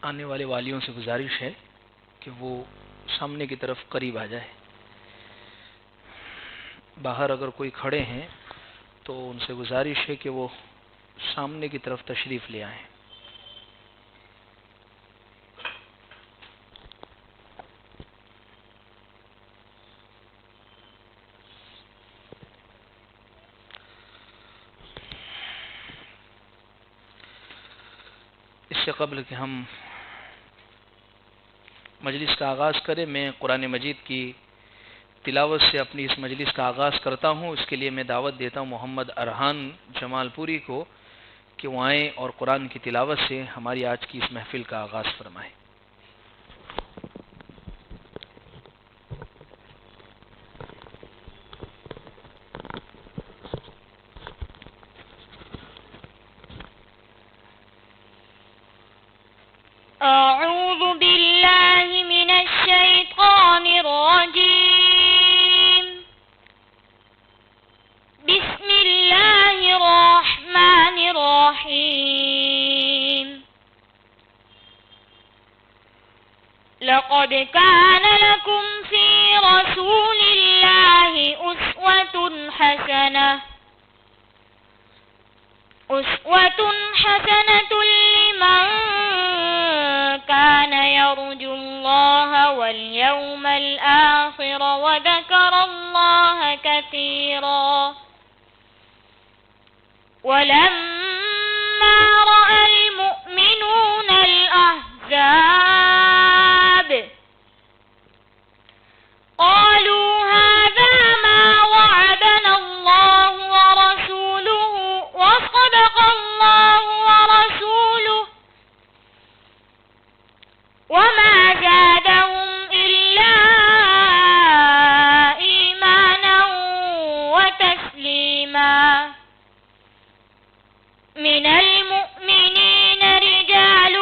آنے والے والیوں سے گزارش ہے کہ وہ سامنے کی طرف قریب آ جائے. باہر اگر کوئی کھڑے ہیں تو ان سے گزارش ہے کہ وہ سامنے کی طرف تشریف لے آئیں. اس سے قبل کہ ہم مجلس کا آغاز کریں، میں قرآن مجید کی تلاوت سے اپنی اس مجلس کا آغاز کرتا ہوں. اس کے لیے میں دعوت دیتا ہوں محمد ارحان جمال پوری کو کہ وہ آئیں اور قرآن کی تلاوت سے ہماری آج کی اس محفل کا آغاز فرمائیں. أعوذ بالله من الشيطان الرجيم. بسم الله الرحمن الرحيم. لقد كان لكم في رسول الله أسوة حسنة لمن كان يرجو الله واليوم الآخر وذكر الله كثيرا. ولما رأى المؤمنون الأحزاب قالوا هذا ما وعدنا الله ورسوله وصدق الله ورسوله وما زادهم إلا إيمانا وتسليما. من المؤمنين رجال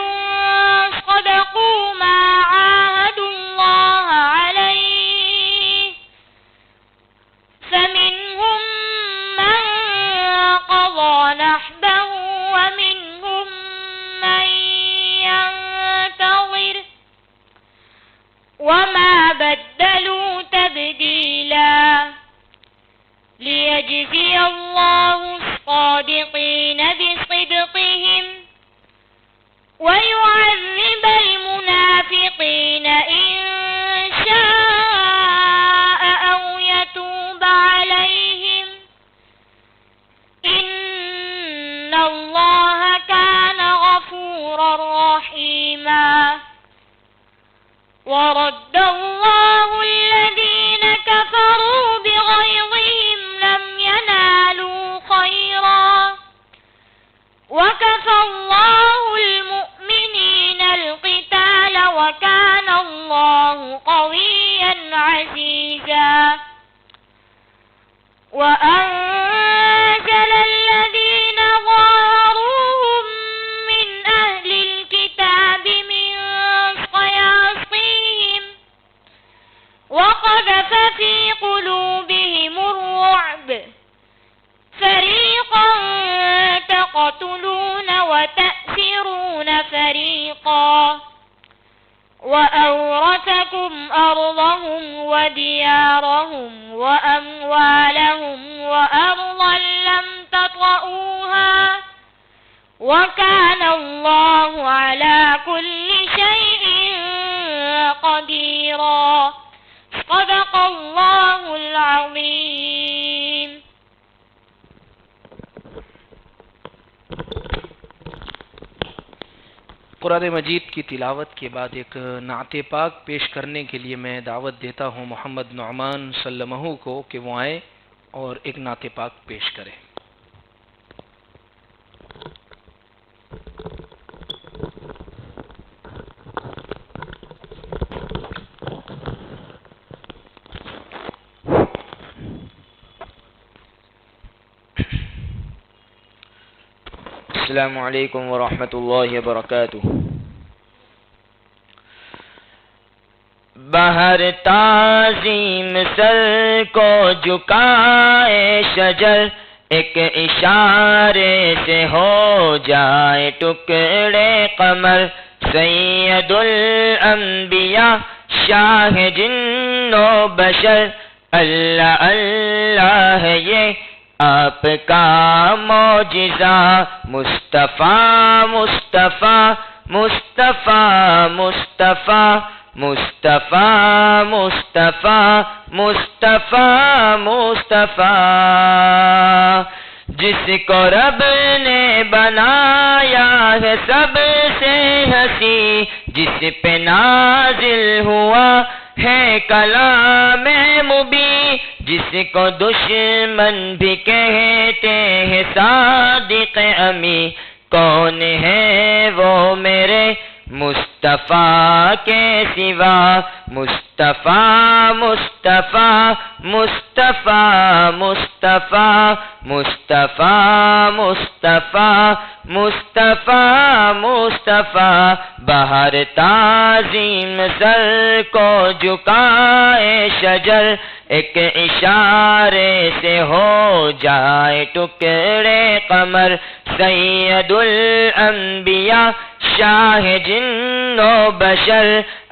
صدقوا ما عاهدوا الله عليه فمنهم من قضى نحبه ومنهم من ينتظر وما بدلوا تبديلا. ليجزي الله الصادقين بصدقهم ويعذب المنافقين إن شاء أو يتوب عليهم إن الله كان غفورا رحيما. ورد الله الذين كفروا بغيظهم لم ينالوا خيرا وكفى الله المؤمنين القتال وكان الله قويا عزيزا. وأنزل الذين ظاهروهم من أهل الكتاب من صياصيهم وقذف في قلوبهم الرعب فريقا تقتلون وتأسرون فريقا وأورثكم أرضهم وديارهم وأموالهم وأرضا لم تطئوها وكان الله على كل شيء قديرا. صدق الله العظيم. قرآن مجید کی تلاوت کے بعد ایک نعت پاک پیش کرنے کے لیے میں دعوت دیتا ہوں محمد نعمان سلمہ کو کہ وہ آئیں اور ایک نعت پاک پیش کریں. السلام علیکم ورحمۃ اللہ وبرکاتہ. بہر تعظیم سر کو جھکائے شجر ایک اشارے سے ہو جائے ٹکڑے قمر سید الانبیاء شاہ جن و بشر، اللہ اللہ ہے یہ آپ کا معجزہ، مصطفیٰ مصطفیٰ مصطفیٰ مصطفیٰ مصطفیٰ مصطفیٰ مصطفیٰ مصطفیٰ، جس کو رب نے بنایا ہے سب سے ہنسی، جس پہ نازل ہوا ہے کلام مبین، جس کو دشمن بھی کہتے ہیں صادق امی، کون ہے وہ میرے مصطفیٰ کے سوا، مصطفیٰ مصطفیٰ مصطفیٰ مصطفیٰ مصطفیٰ مصطفیٰ مصطفیٰ مصطفیٰ، بہر تعظیم سر کو جھکائے شجر، ایک اشارے سے ہو جائے ٹکڑے قمر، سید الانبیاء شاہ جن و بشر،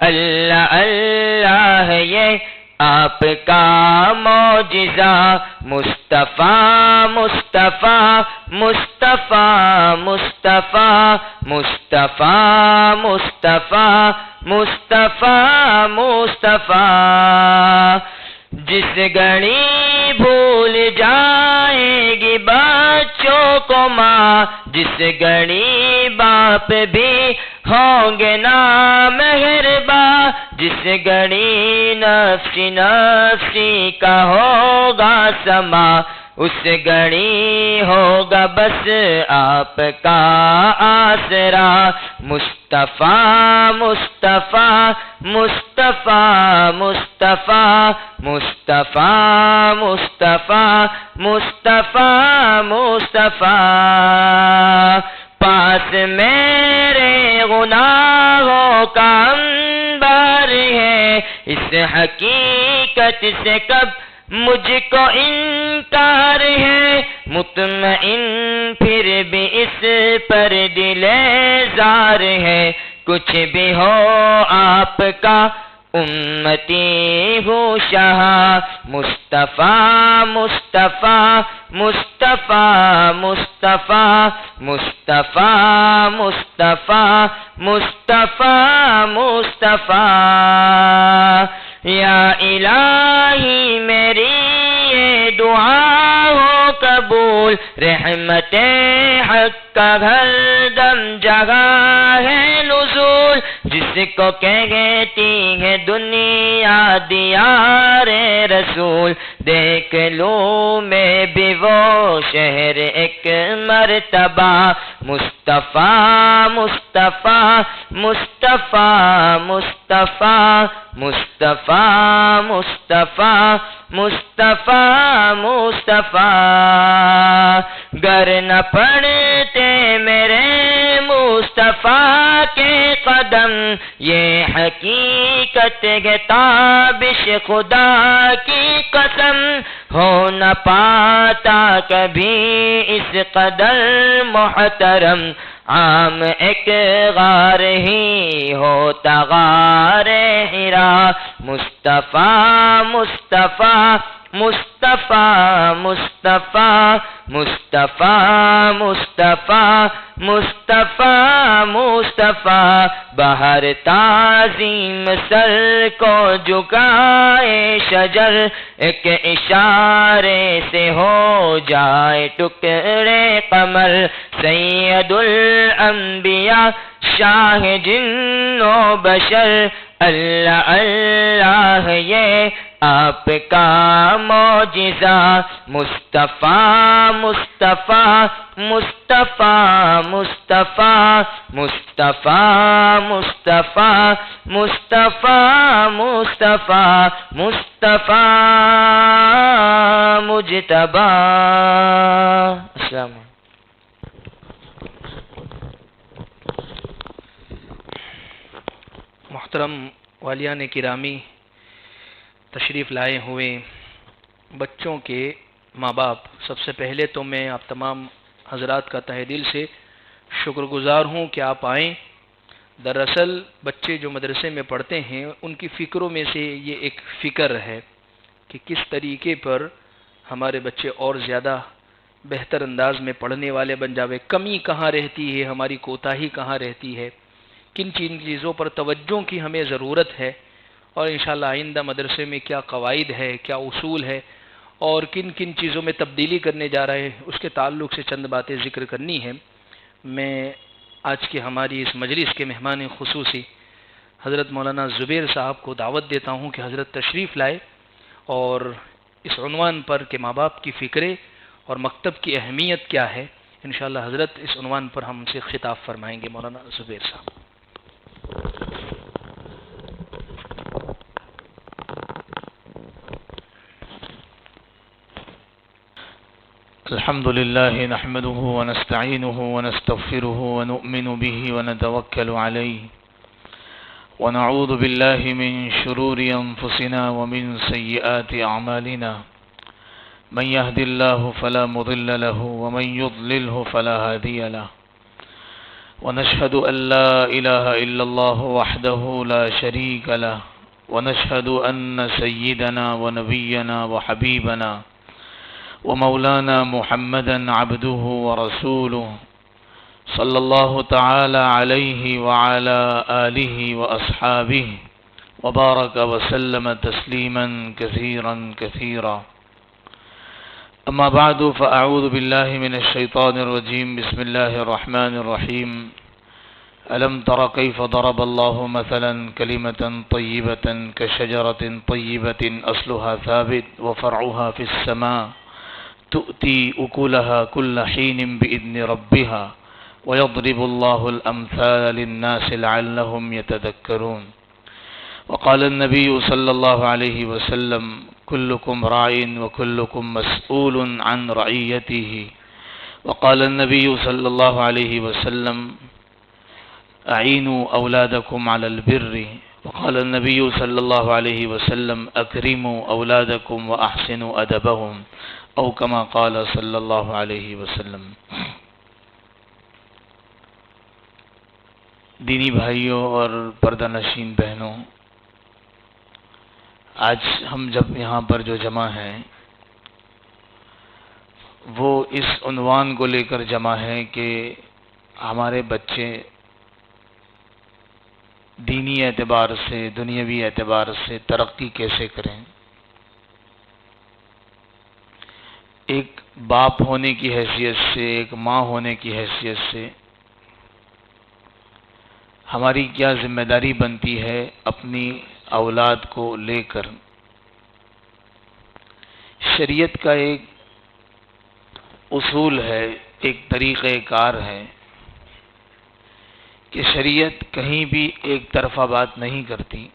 اللہ اللہ ہے یہ آپ کا معجزہ، مصطفیٰ مصطفیٰ مصطفیٰ مصطفیٰ مصطفیٰ مصطفیٰ مصطفیٰ مصطفیٰ، جس گھڑی بھول جائے گی بچوں کو ماں، جس گھڑی باپ بھی ہوں گے نامہرباں، جس گھڑی نفسی نفسی کا ہوگا سما، اس گھڑی ہوگا بس آپ کا آسرا، مصطفیٰ مصطفیٰ مصطفیٰ مصطفیٰ مصطفیٰ مصطفیٰ مصطفیٰ مصطفیٰ، پاس میرے گناہوں کا انبار ہے، اس حقیقت سے کب مجھ کو انکار ہے، مطمئن پھر بھی اس پر دل زار ہے، کچھ بھی ہو آپ کا امتی ہوں شاہ، مصطفیٰ مصطفیٰ مصطفیٰ مصطفیٰ مصطفیٰ مصطفیٰ مصطفیٰ مصطفیٰ، یا الہی میری یہ دعا ہو قبول، رحمت حق کا ہر دم جگہ ہے نزول، جس کو کہتی ہے دنیا دیار رسول، دیکھ لوں میں بھی وہ شہر ایک مرتبہ، مصطفیٰ مصطفیٰ مصطفیٰ مصطفیٰ مصطفیٰ مصطفیٰ مصطفیٰ مصطفیٰ، گر نہ پڑتے میرے مصطفیٰ کے قدم، یہ حقیقت ہے تابش خدا کی قسم، ہو نہ پاتا کبھی اس قدر محترم، عام ایک غار ہی ہوتا غار حرا، مصطفیٰ مصطفیٰ مصطفیٰ مصطفیٰ مصطفیٰ مصطفیٰ مصطفیٰ مصطفیٰ، بہر تعظیم سر کو جھکائے شجر، ایک اشارے سے ہو جائے ٹکڑے قمر، سید الانبیاء شاہ جن و بشر، اللہ اللہ ہے یہ آپ کا معجزہ، مصطفیٰ مصطفیٰ مصطفیٰ مصطفیٰ مصطفیٰ مصطفیٰ مصطفیٰ مصطفیٰ مصطفیٰ مجتبیٰ۔ السلام علیکم۔ محترم والیان کرامی، تشریف لائے ہوئے بچوں کے ماں باپ، سب سے پہلے تو میں آپ تمام حضرات کا تہہ دل سے شکر گزار ہوں کہ آپ آئیں، دراصل بچے جو مدرسے میں پڑھتے ہیں ان کی فکروں میں سے یہ ایک فکر ہے کہ کس طریقے پر ہمارے بچے اور زیادہ بہتر انداز میں پڑھنے والے بن جاوے، کمی کہاں رہتی ہے، ہماری کوتاہی کہاں رہتی ہے، کن چیزوں پر توجہ کی ہمیں ضرورت ہے، اور انشاءاللہ آئندہ مدرسے میں کیا قواعد ہے، کیا اصول ہے، اور کن کن چیزوں میں تبدیلی کرنے جا رہے ہیں، اس کے تعلق سے چند باتیں ذکر کرنی ہیں۔ میں آج کی ہماری اس مجلس کے مہمان خصوصی حضرت مولانا زبیر صاحب کو دعوت دیتا ہوں کہ حضرت تشریف لائے اور اس عنوان پر کہ ماں باپ کی فکریں اور مکتب کی اہمیت کیا ہے، انشاءاللہ حضرت اس عنوان پر ہم سے خطاب فرمائیں گے۔ مولانا زبیر صاحب۔ الحمد لله نحمده ونستعينه ونستغفره ونؤمن به ونتوكل عليه ونعوذ بالله من شرور أنفسنا ومن سيئات أعمالنا من يهد الله فلا مضل له ومن يضلله فلا هادي له ونشهد أن لا إله إلا الله وحده لا شريك له ونشهد أن سيدنا ونبينا وحبيبنا ومولانا محمدا عبده ورسوله صلى الله تعالى عليه وعلى آله وأصحابه وبارك وسلم تسليما كثيرا كثيرا أما بعد فأعوذ بالله من الشيطان الرجيم بسم الله الرحمن الرحيم ألم تر كيف ضرب الله مثلا كلمة طيبة كشجرة طيبة أصلها ثابت وفرعها في السماء تؤتي أكلها كل حين بإذن ربها ويضرب الله الأمثال للناس لعلهم يتذكرون وقال النبي صلى الله عليه وسلم كلكم راع وكلكم مسؤول عن رعيته وقال النبي صلى الله عليه وسلم أعينوا أولادكم على البر وقال النبي صلى الله عليه وسلم أكرموا أولادكم وأحسنوا أدبهم او کما قال صلی اللہ علیہ وسلم۔ دینی بھائیوں اور پردہ نشین بہنوں، آج ہم جب یہاں پر جو جمع ہیں وہ اس عنوان کو لے کر جمع ہیں کہ ہمارے بچے دینی اعتبار سے، دنیاوی اعتبار سے ترقی کیسے کریں۔ ایک باپ ہونے کی حیثیت سے، ایک ماں ہونے کی حیثیت سے ہماری کیا ذمہ داری بنتی ہے اپنی اولاد کو لے کر۔ شریعت کا ایک اصول ہے، ایک طریقہ کار ہے کہ شریعت کہیں بھی ایک طرفہ بات نہیں کرتی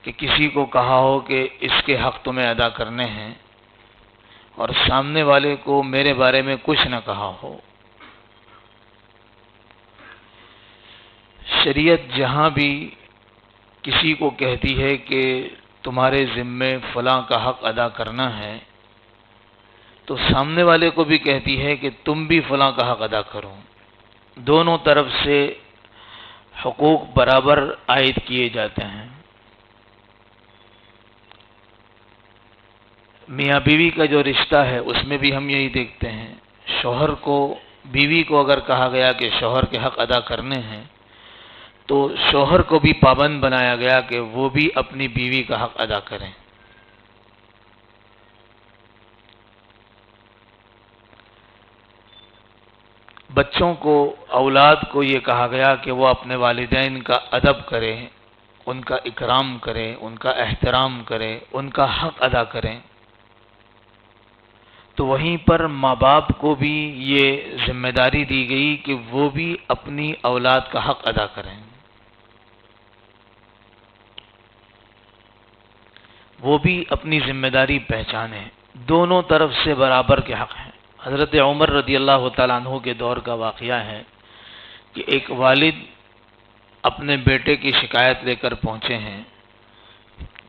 کہ کسی کو کہا ہو کہ اس کے حق تمہیں ادا کرنے ہیں اور سامنے والے کو میرے بارے میں کچھ نہ کہا ہو۔ شریعت جہاں بھی کسی کو کہتی ہے کہ تمہارے ذمے فلاں کا حق ادا کرنا ہے تو سامنے والے کو بھی کہتی ہے کہ تم بھی فلاں کا حق ادا کرو۔ دونوں طرف سے حقوق برابر عائد کیے جاتے ہیں۔ میاں بیوی کا جو رشتہ ہے اس میں بھی ہم یہی دیکھتے ہیں، شوہر کو، بیوی کو اگر کہا گیا کہ شوہر کے حق ادا کرنے ہیں تو شوہر کو بھی پابند بنایا گیا کہ وہ بھی اپنی بیوی کا حق ادا کریں۔ بچوں کو، اولاد کو یہ کہا گیا کہ وہ اپنے والدین کا ادب کریں، ان کا اکرام کریں، ان کا احترام کریں، ان کا حق ادا کریں۔ تو وہیں پر ماں باپ کو بھی یہ ذمہ داری دی گئی کہ وہ بھی اپنی اولاد کا حق ادا کریں، وہ بھی اپنی ذمہ داری پہچانیں۔ دونوں طرف سے برابر کے حق ہیں۔ حضرت عمر رضی اللہ تعالیٰ عنہ کے دور کا واقعہ ہے کہ ایک والد اپنے بیٹے کی شکایت لے کر پہنچے ہیں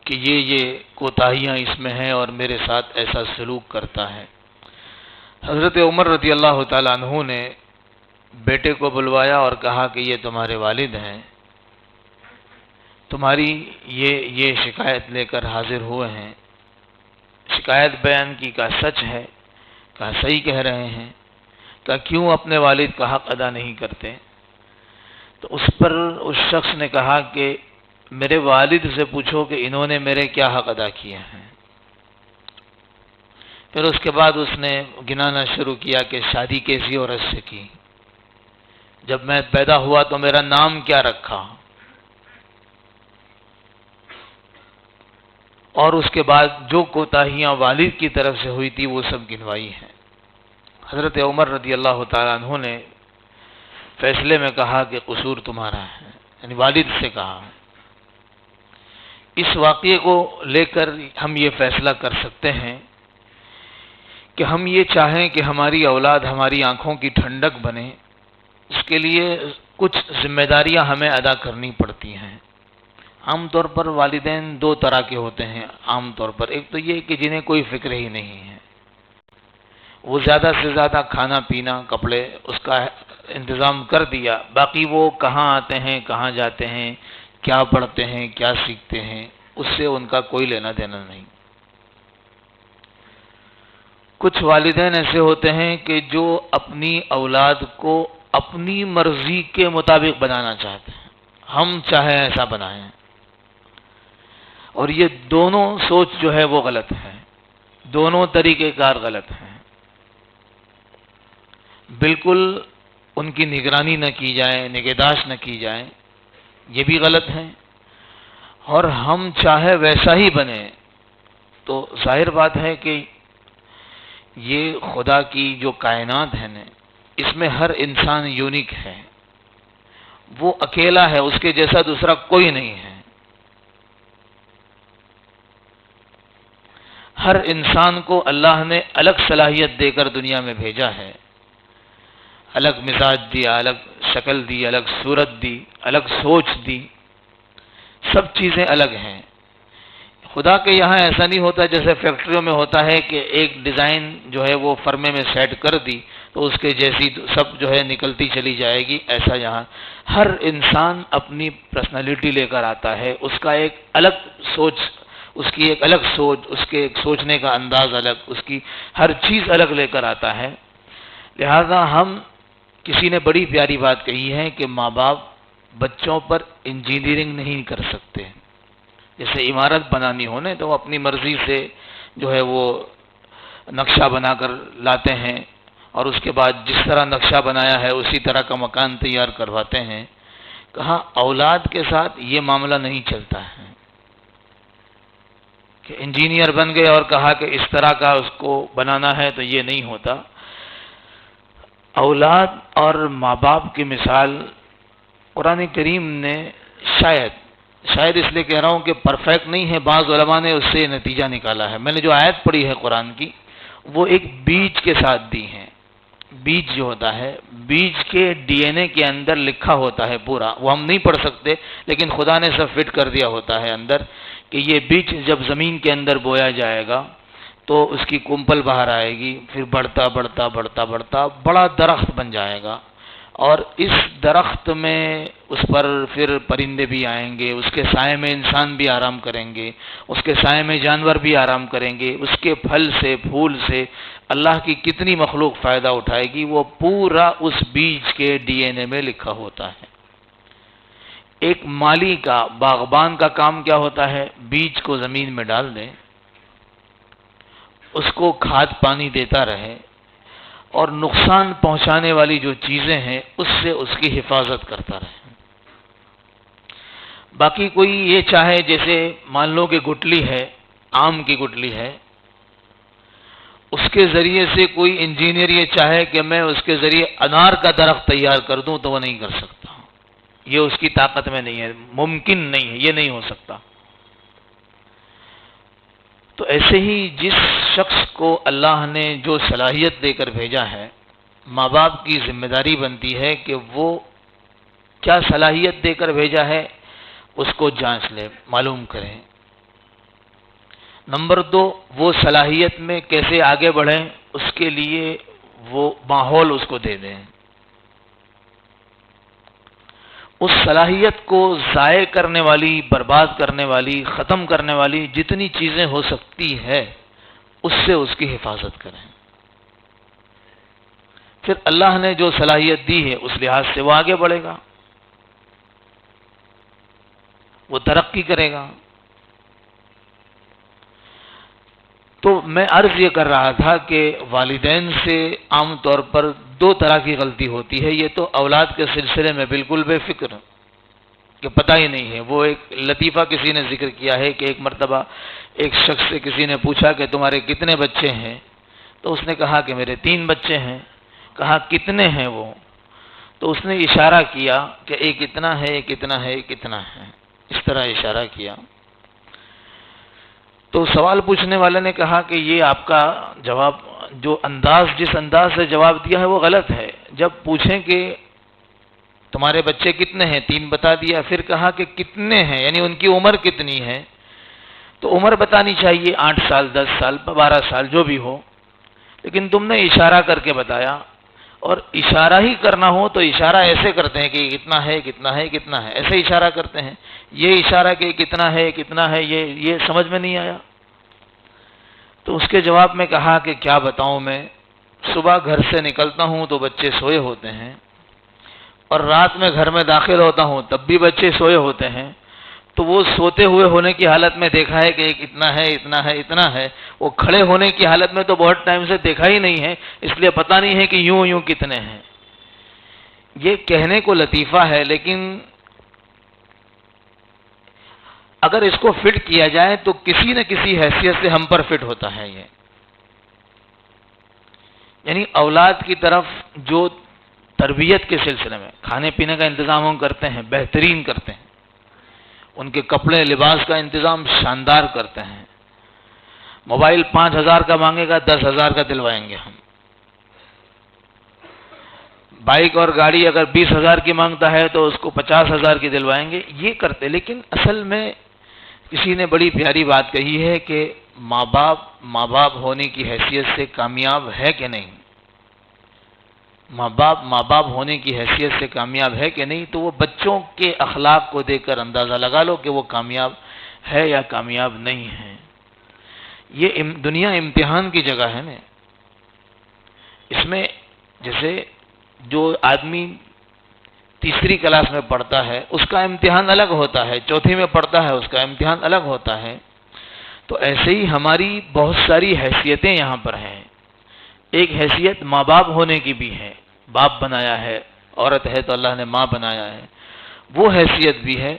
کہ یہ کوتاہیاں اس میں ہیں اور میرے ساتھ ایسا سلوک کرتا ہے۔ حضرت عمر رضی اللہ تعالیٰ عنہ نے بیٹے کو بلوایا اور کہا کہ یہ تمہارے والد ہیں، تمہاری یہ شکایت لے کر حاضر ہوئے ہیں۔ شکایت بیان کی، کہا سچ ہے، کہا صحیح کہہ رہے ہیں، کہا کیوں اپنے والد کا حق ادا نہیں کرتے؟ تو اس پر اس شخص نے کہا کہ میرے والد سے پوچھو کہ انہوں نے میرے کیا حق ادا کیے ہیں۔ پھر اس کے بعد اس نے گنانا شروع کیا کہ شادی کیسی عورت سے کی، جب میں پیدا ہوا تو میرا نام کیا رکھا، اور اس کے بعد جو کوتاہیاں والد کی طرف سے ہوئی تھی وہ سب گنوائی ہیں۔ حضرت عمر رضی اللہ تعالیٰ عنہ نے فیصلے میں کہا کہ قصور تمہارا ہے، یعنی والد سے کہا۔ اس واقعے کو لے کر ہم یہ فیصلہ کر سکتے ہیں کہ ہم یہ چاہیں کہ ہماری اولاد ہماری آنکھوں کی ٹھنڈک بنے، اس کے لیے کچھ ذمہ داریاں ہمیں ادا کرنی پڑتی ہیں۔ عام طور پر والدین دو طرح کے ہوتے ہیں۔ عام طور پر ایک تو یہ کہ جنہیں کوئی فکر ہی نہیں ہے، وہ زیادہ سے زیادہ کھانا پینا کپڑے اس کا انتظام کر دیا، باقی وہ کہاں آتے ہیں کہاں جاتے ہیں، کیا پڑھتے ہیں کیا سیکھتے ہیں، اس سے ان کا کوئی لینا دینا نہیں۔ کچھ والدین ایسے ہوتے ہیں کہ جو اپنی اولاد کو اپنی مرضی کے مطابق بنانا چاہتے ہیں، ہم چاہیں ایسا بنائیں، اور یہ دونوں سوچ جو ہے وہ غلط ہے، دونوں طریقہ کار غلط ہیں۔ بالکل ان کی نگرانی نہ کی جائے، نگہداشت نہ کی جائے، یہ بھی غلط ہے، اور ہم چاہے ویسا ہی بنے تو ظاہر بات ہے کہ یہ خدا کی جو کائنات ہے نا، اس میں ہر انسان یونیک ہے، وہ اکیلا ہے، اس کے جیسا دوسرا کوئی نہیں ہے۔ ہر انسان کو اللہ نے الگ صلاحیت دے کر دنیا میں بھیجا ہے، الگ مزاج دیا، الگ شکل دی، الگ صورت دی، الگ سوچ دی، سب چیزیں الگ ہیں۔ خدا کے یہاں ایسا نہیں ہوتا جیسے فیکٹریوں میں ہوتا ہے کہ ایک ڈیزائن جو ہے وہ فرمے میں سیٹ کر دی تو اس کے جیسی سب جو ہے نکلتی چلی جائے گی، ایسا یہاں ہر انسان اپنی پرسنالٹی لے کر آتا ہے، اس کا ایک الگ سوچ، اس کی ایک الگ سوچ، اس کے ایک سوچنے کا انداز الگ، اس کی ہر چیز الگ لے کر آتا ہے۔ لہذا ہم کسی نے بڑی پیاری بات کہی ہے کہ ماں باپ بچوں پر انجینئرنگ نہیں کر سکتے۔ جیسے عمارت بنانی ہو نا تو وہ اپنی مرضی سے جو ہے وہ نقشہ بنا کر لاتے ہیں، اور اس کے بعد جس طرح نقشہ بنایا ہے اسی طرح کا مکان تیار کرواتے ہیں۔ کہا اولاد کے ساتھ یہ معاملہ نہیں چلتا ہے کہ انجینئر بن گئے اور کہا کہ اس طرح کا اس کو بنانا ہے، تو یہ نہیں ہوتا۔ اولاد اور ماں باپ کی مثال قرآن کریم نے شاید اس لیے کہہ رہا ہوں کہ پرفیکٹ نہیں ہے، بعض علماء نے اس سے یہ نتیجہ نکالا ہے۔ میں نے جو آیت پڑھی ہے قرآن کی وہ ایک بیج کے ساتھ دی ہے۔ بیج جو ہوتا ہے، بیج کے ڈی این اے کے اندر لکھا ہوتا ہے پورا، وہ ہم نہیں پڑھ سکتے لیکن خدا نے سب فٹ کر دیا ہوتا ہے اندر، کہ یہ بیج جب زمین کے اندر بویا جائے گا تو اس کی کمپل باہر آئے گی، پھر بڑھتا بڑھتا بڑھتا بڑھتا بڑا درخت بن جائے گا، اور اس درخت میں اس پر پھر پرندے بھی آئیں گے، اس کے سائے میں انسان بھی آرام کریں گے، اس کے سائے میں جانور بھی آرام کریں گے، اس کے پھل سے پھول سے اللہ کی کتنی مخلوق فائدہ اٹھائے گی، وہ پورا اس بیج کے ڈی این اے میں لکھا ہوتا ہے۔ ایک مالی کا، باغبان کا کام کیا ہوتا ہے؟ بیج کو زمین میں ڈال دے، اس کو کھاد پانی دیتا رہے، اور نقصان پہنچانے والی جو چیزیں ہیں اس سے اس کی حفاظت کرتا رہے۔ باقی کوئی یہ چاہے، جیسے مان لو کہ گٹلی ہے، آم کی گٹلی ہے، اس کے ذریعے سے کوئی انجینئر یہ چاہے کہ میں اس کے ذریعے انار کا درخت تیار کر دوں تو وہ نہیں کر سکتا، یہ اس کی طاقت میں نہیں ہے، ممکن نہیں ہے، یہ نہیں ہو سکتا۔ تو ایسے ہی جس شخص کو اللہ نے جو صلاحیت دے کر بھیجا ہے، ماں باپ کی ذمہ داری بنتی ہے کہ وہ کیا صلاحیت دے کر بھیجا ہے اس کو جانچ لے، معلوم کریں۔ نمبر 2، وہ صلاحیت میں کیسے آگے بڑھیں اس کے لیے وہ ماحول اس کو دے دیں۔ اس صلاحیت کو ضائع کرنے والی، برباد کرنے والی، ختم کرنے والی جتنی چیزیں ہو سکتی ہے اس سے اس کی حفاظت کریں. پھر اللہ نے جو صلاحیت دی ہے اس لحاظ سے وہ آگے بڑھے گا، وہ ترقی کرے گا. تو میں عرض یہ کر رہا تھا کہ والدین سے عام طور پر دو طرح کی غلطی ہوتی ہے. یہ تو اولاد کے سلسلے میں بالکل بے فکر کہ پتہ ہی نہیں ہے. وہ ایک لطیفہ کسی نے ذکر کیا ہے کہ ایک مرتبہ ایک شخص سے کسی نے پوچھا کہ تمہارے کتنے بچے ہیں؟ تو اس نے کہا کہ میرے 3 بچے ہیں. کہا کتنے ہیں وہ؟ تو اس نے اشارہ کیا کہ ایک اتنا ہے، ایک اتنا ہے، ایک اتنا ہے، اس طرح اشارہ کیا. تو سوال پوچھنے والے نے کہا کہ یہ آپ کا جواب، جو جس انداز سے جواب دیا ہے وہ غلط ہے. جب پوچھیں کہ تمہارے بچے کتنے ہیں، 3 بتا دیا، پھر کہا کہ کتنے ہیں، یعنی ان کی عمر کتنی ہے. تو عمر بتانی چاہیے 8 سال، 10 سال، 12 سال جو بھی ہو، لیکن تم نے اشارہ کر کے بتایا. اور اشارہ ہی کرنا ہو تو اشارہ ایسے کرتے ہیں کہ کتنا ہے، کتنا ہے، کتنا ہے، ایسے اشارہ کرتے ہیں. یہ اشارہ کہ کتنا ہے، کتنا ہے، یہ سمجھ میں نہیں آیا. تو اس کے جواب میں کہا کہ کیا بتاؤں، میں صبح گھر سے نکلتا ہوں تو بچے سوئے ہوتے ہیں، اور رات میں گھر میں داخل ہوتا ہوں تب بھی بچے سوئے ہوتے ہیں. تو وہ سوتے ہوئے ہونے کی حالت میں دیکھا ہے کہ اتنا ہے، اتنا ہے، اتنا ہے. وہ کھڑے ہونے کی حالت میں تو بہت ٹائم سے دیکھا ہی نہیں ہے، اس لیے پتہ نہیں ہے کہ یوں کتنے ہیں. یہ کہنے کو لطیفہ ہے، لیکن اگر اس کو فٹ کیا جائے تو کسی نہ کسی حیثیت سے ہم پر فٹ ہوتا ہے. یہ یعنی اولاد کی طرف جو تربیت کے سلسلے میں کھانے پینے کا انتظام ہم کرتے ہیں، بہترین کرتے ہیں. ان کے کپڑے لباس کا انتظام شاندار کرتے ہیں. موبائل 5,000 کا مانگے گا، 10,000 کا دلوائیں گے ہم. بائک اور گاڑی اگر 20,000 کی مانگتا ہے تو اس کو 50,000 کی دلوائیں گے. یہ کرتے، لیکن اصل میں کسی نے بڑی پیاری بات کہی ہے کہ ماں باپ ہونے کی حیثیت سے کامیاب ہے کہ نہیں. ماں باپ ہونے کی حیثیت سے کامیاب ہے کہ نہیں. تو وہ بچوں کے اخلاق کو دیکھ کر اندازہ لگا لو کہ وہ کامیاب ہے یا کامیاب نہیں ہے. یہ دنیا امتحان کی جگہ ہے نا. اس میں جیسے جو آدمی تیسری کلاس میں پڑھتا ہے اس کا امتحان الگ ہوتا ہے، چوتھی میں پڑھتا ہے اس کا امتحان الگ ہوتا ہے. تو ایسے ہی ہماری بہت ساری حیثیتیں یہاں پر ہیں. ایک حیثیت ماں باپ ہونے کی بھی ہے، باپ بنایا ہے، عورت ہے تو اللہ نے ماں بنایا ہے، وہ حیثیت بھی ہے.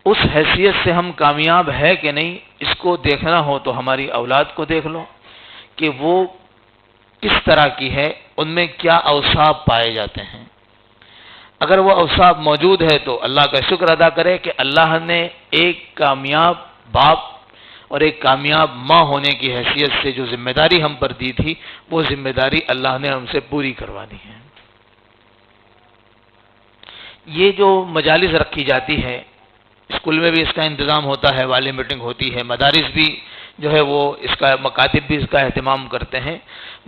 اس حیثیت سے ہم کامیاب ہے کہ نہیں، اس کو دیکھنا ہو تو ہماری اولاد کو دیکھ لو کہ وہ کس طرح کی ہے، ان میں کیا اوصاف پائے جاتے ہیں. اگر وہ اوصاف موجود ہے تو اللہ کا شکر ادا کرے کہ اللہ نے ایک کامیاب باپ اور ایک کامیاب ماں ہونے کی حیثیت سے جو ذمہ داری ہم پر دی تھی وہ ذمہ داری اللہ نے ہم سے پوری کروانی ہے. یہ جو مجالس رکھی جاتی ہے، اسکول میں بھی اس کا انتظام ہوتا ہے، والی میٹنگ ہوتی ہے، مدارس بھی جو ہے وہ اس کا، مکاتب بھی اس کا اہتمام کرتے ہیں.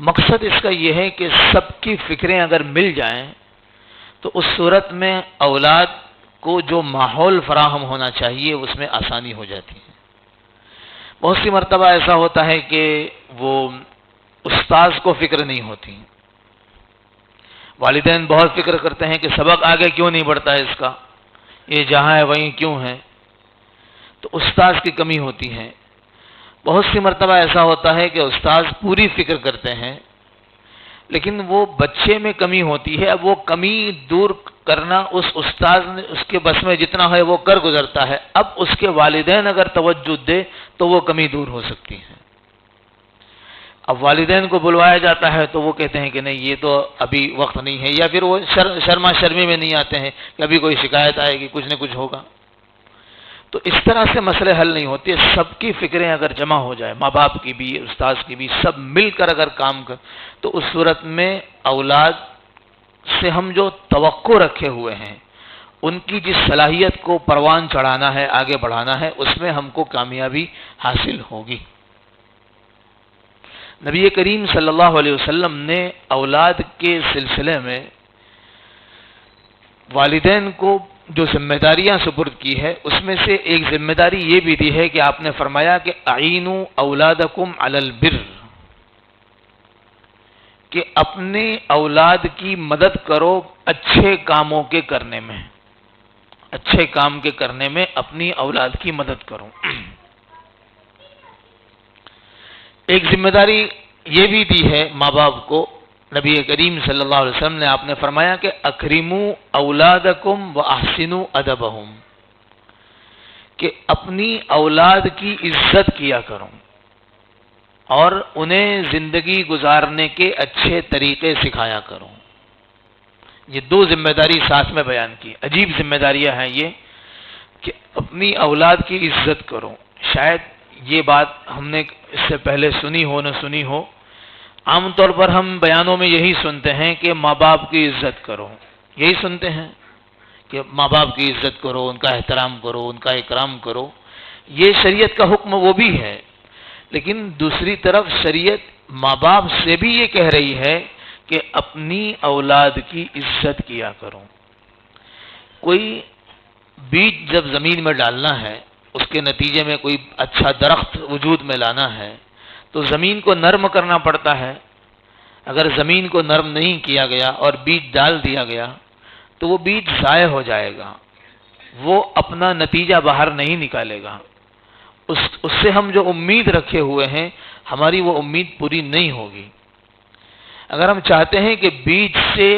مقصد اس کا یہ ہے کہ سب کی فکریں اگر مل جائیں تو اس صورت میں اولاد کو جو ماحول فراہم ہونا چاہیے اس میں آسانی ہو جاتی ہے. بہت سی مرتبہ ایسا ہوتا ہے کہ وہ استاذ کو فکر نہیں ہوتی. والدین بہت فکر کرتے ہیں کہ سبق آگے کیوں نہیں بڑھتا ہے اس کا، یہ جہاں ہے وہیں کیوں ہے. تو استاذ کی کمی ہوتی ہے. بہت سی مرتبہ ایسا ہوتا ہے کہ استاذ پوری فکر کرتے ہیں لیکن وہ بچے میں کمی ہوتی ہے. اب وہ کمی دور کرنا اس استاذ نے اس کے بس میں جتنا ہے وہ کر گزرتا ہے. اب اس کے والدین اگر توجہ دے تو وہ کمی دور ہو سکتی ہے. اب والدین کو بلوایا جاتا ہے تو وہ کہتے ہیں کہ نہیں یہ تو ابھی وقت نہیں ہے، یا پھر وہ شرما شرمی میں نہیں آتے ہیں کہ ابھی کوئی شکایت آئے گی، کچھ نہ کچھ ہوگا. تو اس طرح سے مسئلے حل نہیں ہوتے. سب کی فکریں اگر جمع ہو جائے، ماں باپ کی بھی، استاذ کی بھی، سب مل کر اگر کام کر تو اس صورت میں اولاد سے ہم جو توقع رکھے ہوئے ہیں، ان کی جس صلاحیت کو پروان چڑھانا ہے، آگے بڑھانا ہے، اس میں ہم کو کامیابی حاصل ہوگی. نبی کریم صلی اللہ علیہ وسلم نے اولاد کے سلسلے میں والدین کو جو ذمہ داریاں سپرد کی ہے اس میں سے ایک ذمہ داری یہ بھی دی ہے کہ آپ نے فرمایا کہ اعینوا اولادکم علی البر، کہ اپنے اولاد کی مدد کرو اچھے کاموں کے کرنے میں، اچھے کام کے کرنے میں اپنی اولاد کی مدد کرو۔ ایک ذمہ داری یہ بھی دی ہے ماں باپ کو، نبی کریم صلی اللہ علیہ وسلم نے آپ نے فرمایا کہ اکرموا اولادکم واحسنوا ادبہم، کہ اپنی اولاد کی عزت کیا کرو اور انہیں زندگی گزارنے کے اچھے طریقے سکھایا کرو۔ یہ دو ذمہ داری ساتھ میں بیان کی، عجیب ذمہ داریاں ہیں یہ، کہ اپنی اولاد کی عزت کرو۔ شاید یہ بات ہم نے اس سے پہلے سنی ہو نہ سنی ہو، عام طور پر ہم بیانوں میں یہی سنتے ہیں کہ ماں باپ کی عزت کرو، یہی سنتے ہیں کہ ماں باپ کی عزت کرو، ان کا احترام کرو، ان کا اکرام کرو۔ یہ شریعت کا حکم وہ بھی ہے، لیکن دوسری طرف شریعت ماں باپ سے بھی یہ کہہ رہی ہے کہ اپنی اولاد کی عزت کیا کرو۔ کوئی بیج جب زمین میں ڈالنا ہے، اس کے نتیجے میں کوئی اچھا درخت وجود میں لانا ہے تو زمین کو نرم کرنا پڑتا ہے۔ اگر زمین کو نرم نہیں کیا گیا اور بیج ڈال دیا گیا تو وہ بیج ضائع ہو جائے گا، وہ اپنا نتیجہ باہر نہیں نکالے گا۔ اس سے ہم جو امید رکھے ہوئے ہیں ہماری وہ امید پوری نہیں ہوگی۔ اگر ہم چاہتے ہیں کہ بیج سے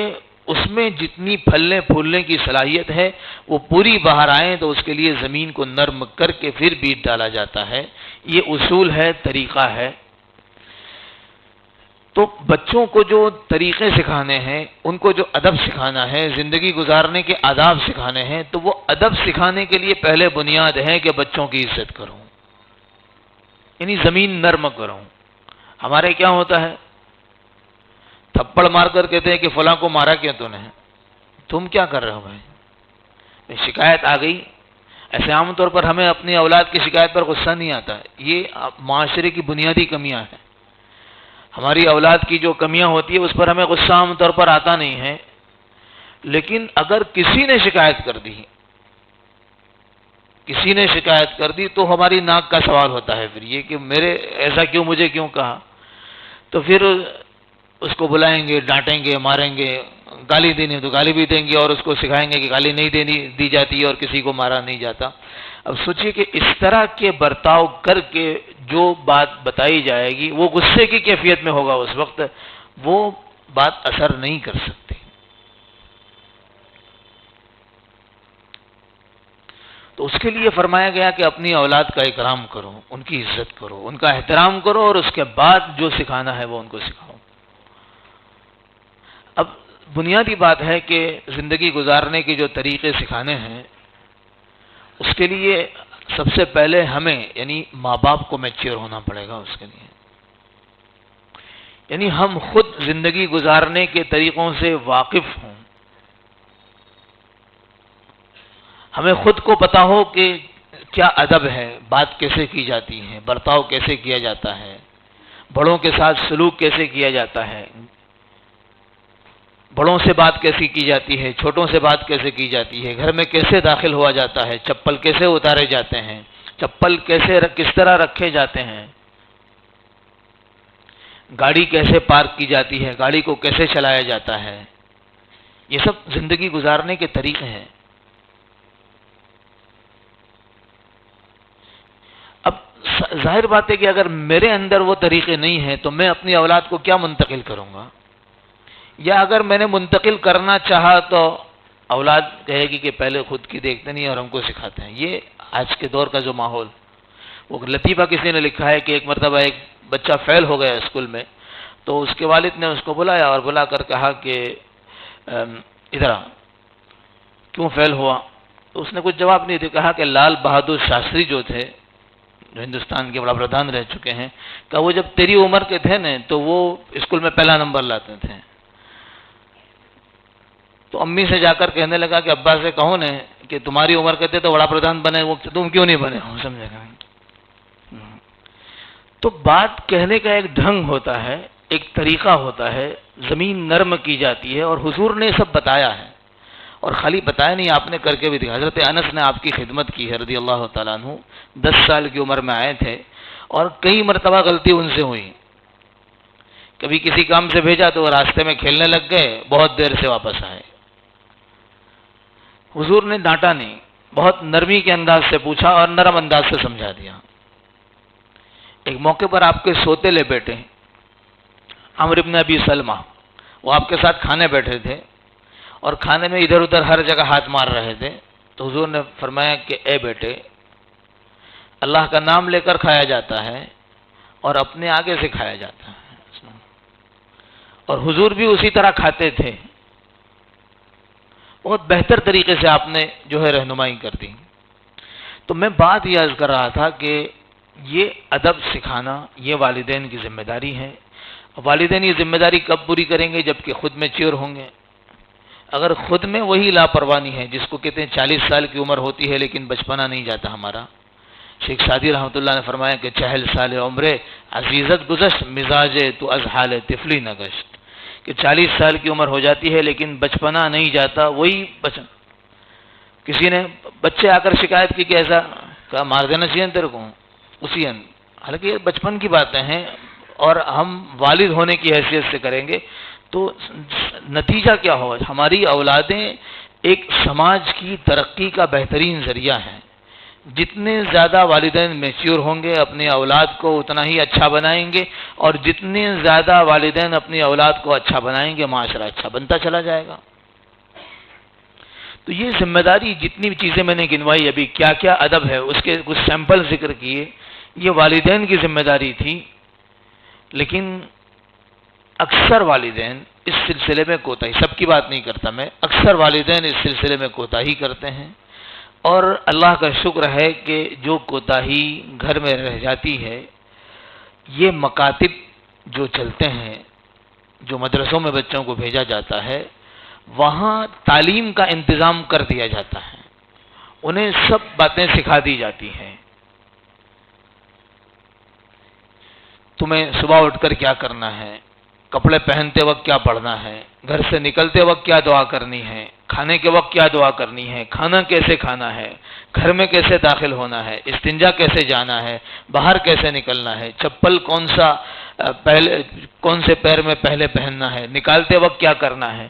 اس میں جتنی پھلنے پھولنے کی صلاحیت ہے وہ پوری باہر آئے تو اس کے لیے زمین کو نرم کر کے پھر بیج ڈالا جاتا ہے۔ یہ اصول ہے، طریقہ ہے۔ تو بچوں کو جو طریقے سکھانے ہیں، ان کو جو ادب سکھانا ہے، زندگی گزارنے کے آداب سکھانے ہیں، تو وہ ادب سکھانے کے لیے پہلے بنیاد ہے کہ بچوں کی عزت کرو، یعنی زمین نرم کرو۔ ہمارے کیا ہوتا ہے، تھپڑ مار کر کہتے ہیں کہ فلاں کو مارا کیا تو نے، تم کیا کر رہے ہو بھائی، شکایت آ گئی۔ ایسے عام طور پر ہمیں اپنی اولاد کی شکایت پر غصہ نہیں آتا، یہ معاشرے کی بنیادی کمیاں ہیں۔ ہماری اولاد کی جو کمیاں ہوتی ہیں اس پر ہمیں غصہ عام طور پر آتا نہیں ہے، لیکن اگر کسی نے شکایت کر دی، کسی نے شکایت کر دی تو ہماری ناک کا سوال ہوتا ہے پھر یہ کہ میرے ایسا کیوں، مجھے کیوں کہا۔ تو پھر اس کو بلائیں گے، ڈانٹیں گے، ماریں گے، گالی دینی تو گالی بھی دیں گے اور اس کو سکھائیں گے کہ گالی نہیں دی جاتی اور کسی کو مارا نہیں جاتا۔ اب سوچئے کہ اس طرح کے برتاؤ کر کے جو بات بتائی جائے گی وہ غصے کی کیفیت میں ہوگا، اس وقت وہ بات اثر نہیں کر سکتی۔ تو اس کے لیے فرمایا گیا کہ اپنی اولاد کا اکرام کرو، ان کی عزت کرو، ان کا احترام کرو اور اس کے بعد جو سکھانا ہے وہ ان کو سکھاؤ۔ اب بنیادی بات ہے کہ زندگی گزارنے کے جو طریقے سکھانے ہیں اس کے لیے سب سے پہلے ہمیں یعنی ماں باپ کو میچور ہونا پڑے گا، اس کے لیے یعنی ہم خود زندگی گزارنے کے طریقوں سے واقف ہوں، ہمیں خود کو پتا ہو کہ کیا ادب ہے، بات کیسے کی جاتی ہے، برتاؤ کیسے کیا جاتا ہے، بڑوں کے ساتھ سلوک کیسے کیا جاتا ہے، بڑوں سے بات کیسی کی جاتی ہے، چھوٹوں سے بات کیسے کی جاتی ہے، گھر میں کیسے داخل ہوا جاتا ہے، چپل کیسے اتارے جاتے ہیں، چپل کس طرح رکھے جاتے ہیں، گاڑی کیسے پارک کی جاتی ہے، گاڑی کو کیسے چلایا جاتا ہے، یہ سب زندگی گزارنے کے طریقے ہیں۔ اب ظاہر بات ہے کہ اگر میرے اندر وہ طریقے نہیں ہیں تو میں اپنی اولاد کو کیا منتقل کروں گا، یا اگر میں نے منتقل کرنا چاہا تو اولاد کہے گی کہ پہلے خود کی دیکھتے نہیں اور ہم کو سکھاتے ہیں۔ یہ آج کے دور کا جو ماحول، وہ لطیفہ کسی نے لکھا ہے کہ ایک مرتبہ ایک بچہ فیل ہو گیا اسکول میں، تو اس کے والد نے اس کو بلایا اور بلا کر کہا کہ ادھر آ، کیوں فیل ہوا؟ تو اس نے کچھ جواب نہیں دیا، کہا کہ لال بہادر شاستری جو تھے، جو ہندوستان کے وڑا پردھان رہ چکے ہیں، کہ وہ جب تیری عمر کے تھے نا تو وہ اسکول میں پہلا نمبر لاتے تھے۔ تو امی سے جا کر کہنے لگا کہ ابا سے کہو نا کہ تمہاری عمر کے تھے تو وڑا پردھان بنے، وہ تم کیوں نہیں بنے ہو، سمجھے گا۔ تو بات کہنے کا ایک ڈھنگ ہوتا ہے، ایک طریقہ ہوتا ہے، زمین نرم کی جاتی ہے اور حضور نے سب بتایا ہے۔ اور خالی بتایا نہیں، آپ نے کر کے بھی دکھا. حضرت انس نے آپ کی خدمت کی ہے رضی اللہ تعالیٰ عنہ. 10 سال کی عمر میں آئے تھے اور کئی مرتبہ غلطی ان سے ہوئی. کبھی کسی کام سے بھیجا تو وہ راستے میں کھیلنے لگ گئے، بہت دیر سے واپس آئے. حضور نے ڈانٹا نہیں، بہت نرمی کے انداز سے پوچھا اور نرم انداز سے سمجھا دیا. ایک موقع پر آپ کے سوتےلے بیٹے عمرو بن ابی سلمہ، وہ آپ کے ساتھ کھانے بیٹھے تھے اور کھانے میں ادھر ادھر ہر جگہ ہاتھ مار رہے تھے. تو حضور نے فرمایا کہ اے بیٹے، اللہ کا نام لے کر کھایا جاتا ہے اور اپنے آگے سے کھایا جاتا ہے. اور حضور بھی اسی طرح کھاتے تھے. بہت بہتر طریقے سے آپ نے جو ہے رہنمائی کر دی. تو میں بات یہ عرض کر رہا تھا کہ یہ ادب سکھانا یہ والدین کی ذمہ داری ہے. والدین یہ ذمہ داری کب پوری کریں گے؟ جب کہ خود میچور ہوں گے. اگر خود میں وہی لاپروانی ہے جس کو کہتے ہیں 40 سال کی عمر ہوتی ہے لیکن بچپنا نہیں جاتا ہمارا. شیخ سعدی رحمۃ اللہ نے فرمایا کہ 40 سال عمر عزیزت گزشت مزاج تو از حال طفلی نہ گشت، کہ 40 سال کی عمر ہو جاتی ہے لیکن بچپنا نہیں جاتا. وہی کسی نے بچے آ کر شکایت کی کہ ایسا کہا مار دینا چاہیے تیرے کو اسی حالانکہ یہ بچپن کی باتیں ہیں اور ہم والد ہونے کی حیثیت سے کریں گے تو نتیجہ کیا ہوگا؟ ہماری اولادیں ایک سماج کی ترقی کا بہترین ذریعہ ہیں. جتنے زیادہ والدین میچور ہوں گے اپنی اولاد کو اتنا ہی اچھا بنائیں گے، اور جتنے زیادہ والدین اپنی اولاد کو اچھا بنائیں گے معاشرہ اچھا بنتا چلا جائے گا. تو یہ ذمہ داری جتنی بھی چیزیں میں نے گنوائی ابھی کیا کیا ادب ہے اس کے کچھ سیمپل ذکر کیے، یہ والدین کی ذمہ داری تھی. لیکن اکثر والدین اس سلسلے میں کوتاہی، سب کی بات نہیں کرتا میں، اکثر والدین اس سلسلے میں کوتاہی کرتے ہیں. اور اللہ کا شکر ہے کہ جو کوتاہی گھر میں رہ جاتی ہے، یہ مکاتب جو چلتے ہیں، جو مدرسوں میں بچوں کو بھیجا جاتا ہے، وہاں تعلیم کا انتظام کر دیا جاتا ہے. انہیں سب باتیں سکھا دی جاتی ہیں. تمہیں صبح اٹھ کر کیا کرنا ہے، کپڑے پہنتے وقت کیا پڑھنا ہے، گھر سے نکلتے وقت کیا دعا کرنی ہے، کھانے کے وقت کیا دعا کرنی ہے، کھانا کیسے کھانا ہے، گھر میں کیسے داخل ہونا ہے، استنجا کیسے جانا ہے، باہر کیسے نکلنا ہے، چپل کون سے پیر میں پہلے پہننا ہے، نکالتے وقت کیا کرنا ہے.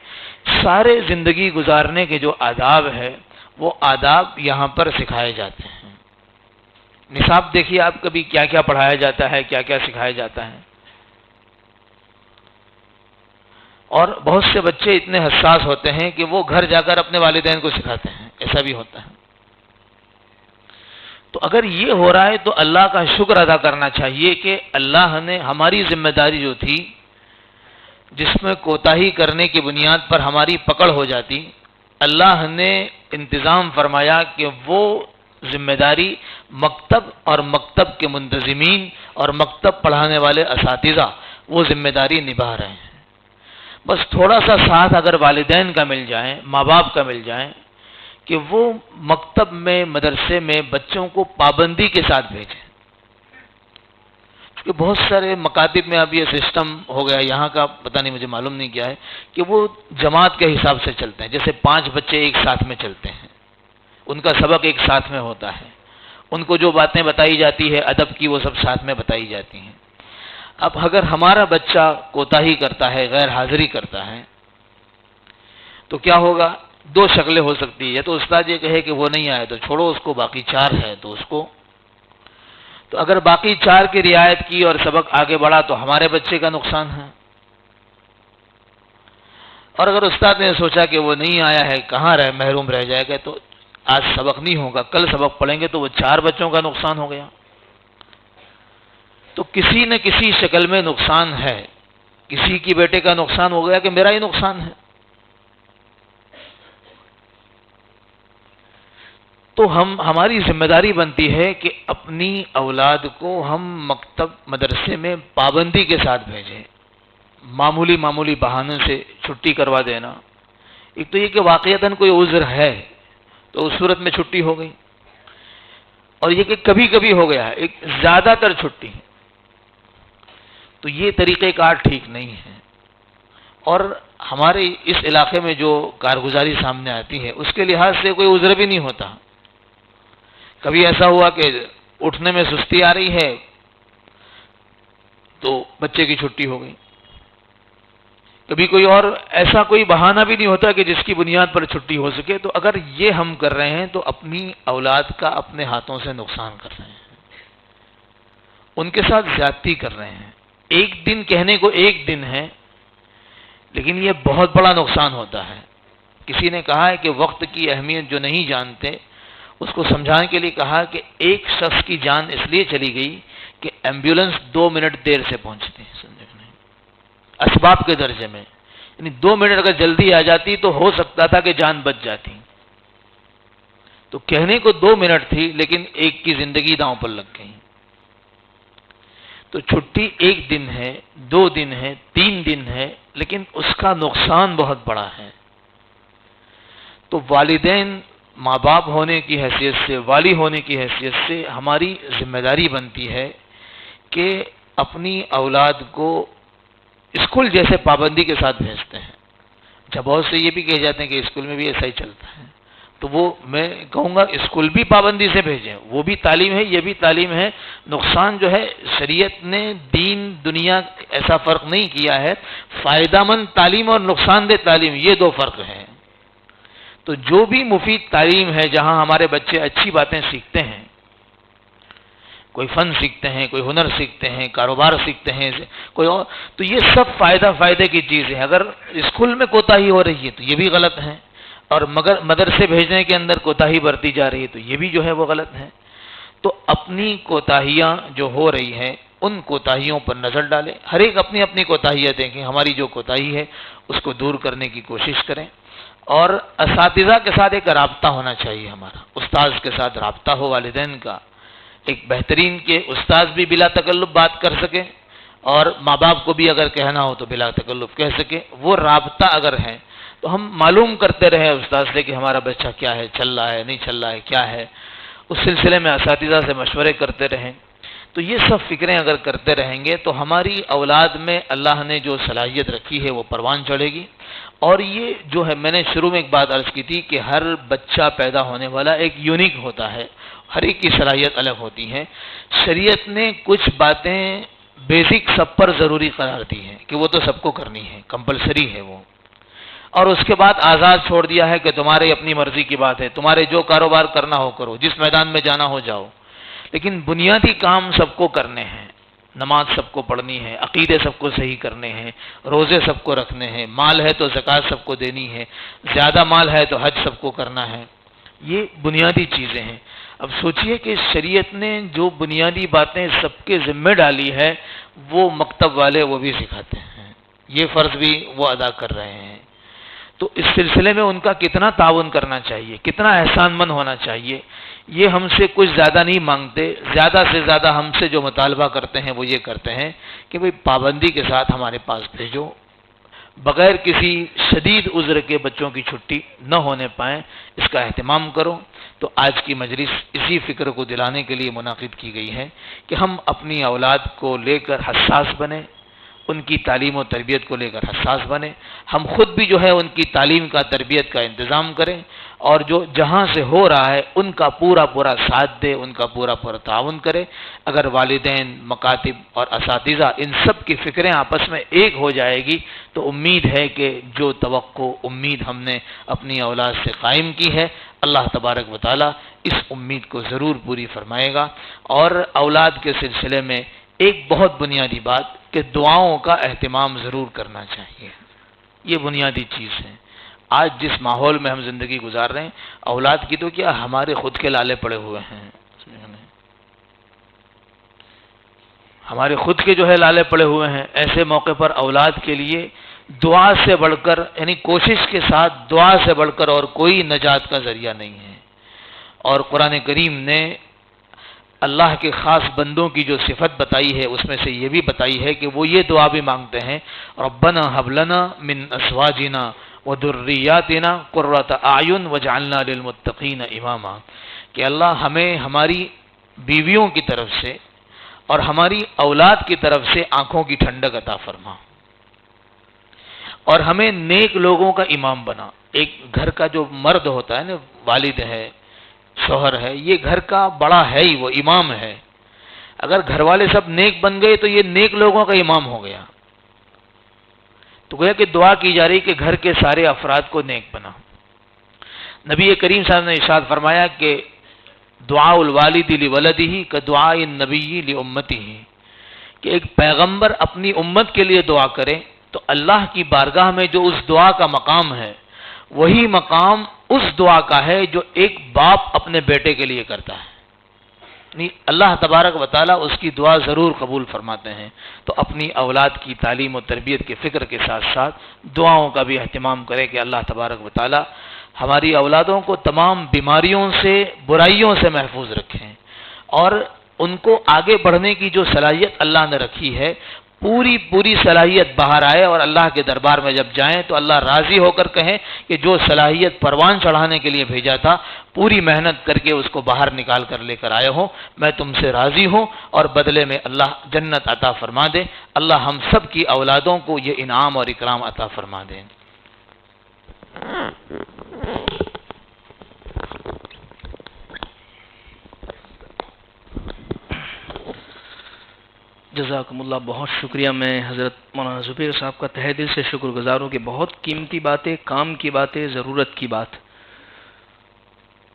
سارے زندگی گزارنے کے جو آداب ہے وہ آداب یہاں پر سکھائے جاتے ہیں. نصاب دیکھیے آپ کبھی کیا کیا پڑھایا جاتا ہے، کیا کیا سکھایا جاتا ہے. اور بہت سے بچے اتنے حساس ہوتے ہیں کہ وہ گھر جا کر اپنے والدین کو سکھاتے ہیں، ایسا بھی ہوتا ہے. تو اگر یہ ہو رہا ہے تو اللہ کا شکر ادا کرنا چاہیے کہ اللہ نے ہماری ذمہ داری جو تھی، جس میں کوتاہی کرنے کی بنیاد پر ہماری پکڑ ہو جاتی، اللہ نے انتظام فرمایا کہ وہ ذمہ داری مکتب اور مکتب کے منتظمین اور مکتب پڑھانے والے اساتذہ وہ ذمہ داری نبھا رہے ہیں. بس تھوڑا سا ساتھ اگر والدین کا مل جائے، ماں باپ کا مل جائے کہ وہ مکتب میں مدرسے میں بچوں کو پابندی کے ساتھ بھیجیں. کہ بہت سارے مکاتب میں اب یہ سسٹم ہو گیا، یہاں کا پتہ نہیں مجھے معلوم نہیں کیا ہے، کہ وہ جماعت کے حساب سے چلتے ہیں. جیسے 5 بچے ایک ساتھ میں چلتے ہیں، ان کا سبق ایک ساتھ میں ہوتا ہے، ان کو جو باتیں بتائی جاتی ہے ادب کی وہ سب ساتھ میں بتائی جاتی ہیں. اب اگر ہمارا بچہ کوتاہی کرتا ہے، غیر حاضری کرتا ہے، تو کیا ہوگا؟ 2 شکلیں ہو سکتی ہے. یا تو استاد یہ کہے کہ وہ نہیں آئے تو چھوڑو اس کو، باقی 4 ہے تو اس کو. تو اگر باقی 4 کی رعایت کی اور سبق آگے بڑھا تو ہمارے بچے کا نقصان ہے. اور اگر استاد نے سوچا کہ وہ نہیں آیا ہے، کہاں محروم رہ جائے گا، تو آج سبق نہیں ہوگا، کل سبق پڑھیں گے، تو وہ 4 بچوں کا نقصان ہو گیا. تو کسی نہ کسی شکل میں نقصان ہے. کسی کی بیٹے کا نقصان ہو گیا کہ میرا ہی نقصان ہے. تو ہماری ذمہ داری بنتی ہے کہ اپنی اولاد کو ہم مکتب مدرسے میں پابندی کے ساتھ بھیجیں. معمولی بہانوں سے چھٹی کروا دینا، ایک تو یہ کہ واقعتاً کوئی عذر ہے تو اس صورت میں چھٹی ہو گئی، اور یہ کہ کبھی کبھی ہو گیا ہے، ایک زیادہ تر چھٹی. تو یہ طریقہ کار ٹھیک نہیں ہے. اور ہمارے اس علاقے میں جو کارگزاری سامنے آتی ہے اس کے لحاظ سے کوئی عذر بھی نہیں ہوتا. کبھی ایسا ہوا کہ اٹھنے میں سستی آ رہی ہے تو بچے کی چھٹی ہو گئی. کبھی کوئی اور ایسا کوئی بہانہ بھی نہیں ہوتا کہ جس کی بنیاد پر چھٹی ہو سکے. تو اگر یہ ہم کر رہے ہیں تو اپنی اولاد کا اپنے ہاتھوں سے نقصان کر رہے ہیں, ان کے ساتھ زیادتی کر رہے ہیں. ایک دن کہنے کو ایک دن ہے, لیکن یہ بہت بڑا نقصان ہوتا ہے. کسی نے کہا ہے کہ وقت کی اہمیت جو نہیں جانتے اس کو سمجھانے کے لیے کہا کہ ایک شخص کی جان اس لیے چلی گئی کہ ایمبولینس 2 منٹ دیر سے پہنچتی ہے اسباب کے درجے میں, یعنی 2 منٹ اگر جلدی آ جاتی تو ہو سکتا تھا کہ جان بچ جاتی. تو کہنے کو 2 منٹ تھی لیکن ایک کی زندگی داؤں پر لگ گئی. تو چھٹی 1 دن ہے, 2 دن ہے, 3 دن ہے, لیکن اس کا نقصان بہت بڑا ہے. تو والدین ماں باپ ہونے کی حیثیت سے, والی ہونے کی حیثیت سے ہماری ذمہ داری بنتی ہے کہ اپنی اولاد کو اسکول جیسے پابندی کے ساتھ بھیجتے ہیں. جب بہت سے یہ بھی کہے جاتے ہیں کہ اسکول میں بھی ایسا ہی چلتا ہے, تو وہ میں کہوں گا اسکول بھی پابندی سے بھیجیں, وہ بھی تعلیم ہے, یہ بھی تعلیم ہے. نقصان جو ہے شریعت نے دین دنیا ایسا فرق نہیں کیا ہے. فائدہ مند تعلیم اور نقصان دہ تعلیم یہ 2 فرق ہیں. تو جو بھی مفید تعلیم ہے جہاں ہمارے بچے اچھی باتیں سیکھتے ہیں, کوئی فن سیکھتے ہیں, کوئی ہنر سیکھتے ہیں, کاروبار سیکھتے ہیں, کوئی اور, تو یہ سب فائدے کی چیز ہے. اگر اسکول میں کوتاہی ہو رہی ہے تو یہ بھی غلط ہے, اور مگر مدرسے بھیجنے کے اندر کوتاہی برتی جا رہی ہے تو یہ بھی جو ہے وہ غلط ہے. تو اپنی کوتاہیاں جو ہو رہی ہیں ان کوتاہیوں پر نظر ڈالیں. ہر ایک اپنی اپنی کوتاہیاں دیکھیں, ہماری جو کوتاہی ہے اس کو دور کرنے کی کوشش کریں. اور اساتذہ کے ساتھ ایک رابطہ ہونا چاہیے ہمارا, استاذ کے ساتھ رابطہ ہو والدین کا. ایک بہترین کہ استاذ بھی بلا تکلف بات کر سکے اور ماں باپ کو بھی اگر کہنا ہو تو بلا تکلف کہہ سکے. وہ رابطہ اگر ہے تو ہم معلوم کرتے رہے استاذ سے کہ ہمارا بچہ کیا ہے, چل رہا ہے, نہیں چل رہا ہے, کیا ہے. اس سلسلے میں اساتذہ سے مشورے کرتے رہیں. تو یہ سب فکریں اگر کرتے رہیں گے تو ہماری اولاد میں اللہ نے جو صلاحیت رکھی ہے وہ پروان چڑھے گی. اور یہ جو ہے, میں نے شروع میں ایک بات عرض کی تھی کہ ہر بچہ پیدا ہونے والا ایک یونیک ہوتا ہے, ہر ایک کی صلاحیت الگ ہوتی ہے. شریعت نے کچھ باتیں بیسک سب پر ضروری قرار دی ہیں کہ وہ تو سب کو کرنی ہے, کمپلسری ہے وہ, اور اس کے بعد آزاد چھوڑ دیا ہے کہ تمہاری اپنی مرضی کی بات ہے, تمہارے جو کاروبار کرنا ہو کرو, جس میدان میں جانا ہو جاؤ. لیکن بنیادی کام سب کو کرنے ہیں. نماز سب کو پڑھنی ہے, عقیدے سب کو صحیح کرنے ہیں, روزے سب کو رکھنے ہیں, مال ہے تو زکوٰۃ سب کو دینی ہے, زیادہ مال ہے تو حج سب کو کرنا ہے. یہ بنیادی چیزیں ہیں. اب سوچئے کہ شریعت نے جو بنیادی باتیں سب کے ذمہ ڈالی ہے وہ مکتب والے وہ بھی سکھاتے ہیں, یہ فرض بھی وہ ادا کر رہے ہیں. تو اس سلسلے میں ان کا کتنا تعاون کرنا چاہیے, کتنا احسان مند ہونا چاہیے. یہ ہم سے کچھ زیادہ نہیں مانگتے, زیادہ سے زیادہ ہم سے جو مطالبہ کرتے ہیں وہ یہ کرتے ہیں کہ بھئی پابندی کے ساتھ ہمارے پاس بھیجو, بغیر کسی شدید عذر کے بچوں کی چھٹی نہ ہونے پائیں, اس کا اہتمام کرو. تو آج کی مجلس اسی فکر کو دلانے کے لیے منعقد کی گئی ہے کہ ہم اپنی اولاد کو لے کر حساس بنیں, ان کی تعلیم و تربیت کو لے کر حساس بنیں. ہم خود بھی جو ہے ان کی تعلیم کا, تربیت کا انتظام کریں, اور جو جہاں سے ہو رہا ہے ان کا پورا ساتھ دے, ان کا پورا تعاون کرے. اگر والدین, مکاتب اور اساتذہ ان سب کی فکریں آپس میں ایک ہو جائے گی تو امید ہے کہ جو توقع امید ہم نے اپنی اولاد سے قائم کی ہے اللہ تبارک و تعالی اس امید کو ضرور پوری فرمائے گا. اور اولاد کے سلسلے میں ایک بہت بنیادی بات کہ دعاؤں کا اہتمام ضرور کرنا چاہیے, یہ بنیادی چیز ہے. آج جس ماحول میں ہم زندگی گزار رہے ہیں, اولاد کی تو کیا ہمارے خود کے لالے پڑے ہوئے ہیں, ہمارے خود کے جو ہے لالے پڑے ہوئے ہیں. ایسے موقع پر اولاد کے لیے دعا سے بڑھ کر, یعنی کوشش کے ساتھ دعا سے بڑھ کر اور کوئی نجات کا ذریعہ نہیں ہے. اور قرآن کریم نے اللہ کے خاص بندوں کی جو صفت بتائی ہے اس میں سے یہ بھی بتائی ہے کہ وہ یہ دعا بھی مانگتے ہیں, ربنا هب لنا من ازواجنا وذریاتنا قرۃ اعین واجعلنا للمتقین اماما, کہ اللہ ہمیں ہماری بیویوں کی طرف سے اور ہماری اولاد کی طرف سے آنکھوں کی ٹھنڈک عطا فرما. اور ہمیں نیک لوگوں کا امام بنا. ایک گھر کا جو مرد ہوتا ہے نا، والد ہے، شوہر ہے، یہ گھر کا بڑا ہے ہی، وہ امام ہے. اگر گھر والے سب نیک بن گئے تو یہ نیک لوگوں کا امام ہو گیا. تو گویا کہ دعا کی جا رہی کہ گھر کے سارے افراد کو نیک بنا. نبی کریم صلی اللہ علیہ وسلم نے ارشاد فرمایا کہ دعاء الوالد لولدہ کدعاء النبی لامتہ، کہ ایک پیغمبر اپنی امت کے لیے دعا کرے تو اللہ کی بارگاہ میں جو اس دعا کا مقام ہے وہی مقام اس دعا کا ہے جو ایک باپ اپنے بیٹے کے لیے کرتا ہے. اللہ تبارک و تعالیٰ اس کی دعا ضرور قبول فرماتے ہیں. تو اپنی اولاد کی تعلیم و تربیت کے فکر کے ساتھ ساتھ دعاؤں کا بھی اہتمام کرے کہ اللہ تبارک و تعالیٰ ہماری اولادوں کو تمام بیماریوں سے، برائیوں سے محفوظ رکھیں، اور ان کو آگے بڑھنے کی جو صلاحیت اللہ نے رکھی ہے پوری صلاحیت باہر آئے، اور اللہ کے دربار میں جب جائیں تو اللہ راضی ہو کر کہیں کہ جو صلاحیت پروان چڑھانے کے لیے بھیجا تھا پوری محنت کر کے اس کو باہر نکال کر لے کر آئے ہو، میں تم سے راضی ہوں، اور بدلے میں اللہ جنت عطا فرما دے. اللہ ہم سب کی اولادوں کو یہ انعام اور اکرام عطا فرما دے. جزاکم اللہ، بہت شکریہ. میں حضرت مولانا زبیر صاحب کا تہہ دل سے شکر گزار ہوں کہ بہت قیمتی باتیں، کام کی باتیں، ضرورت کی بات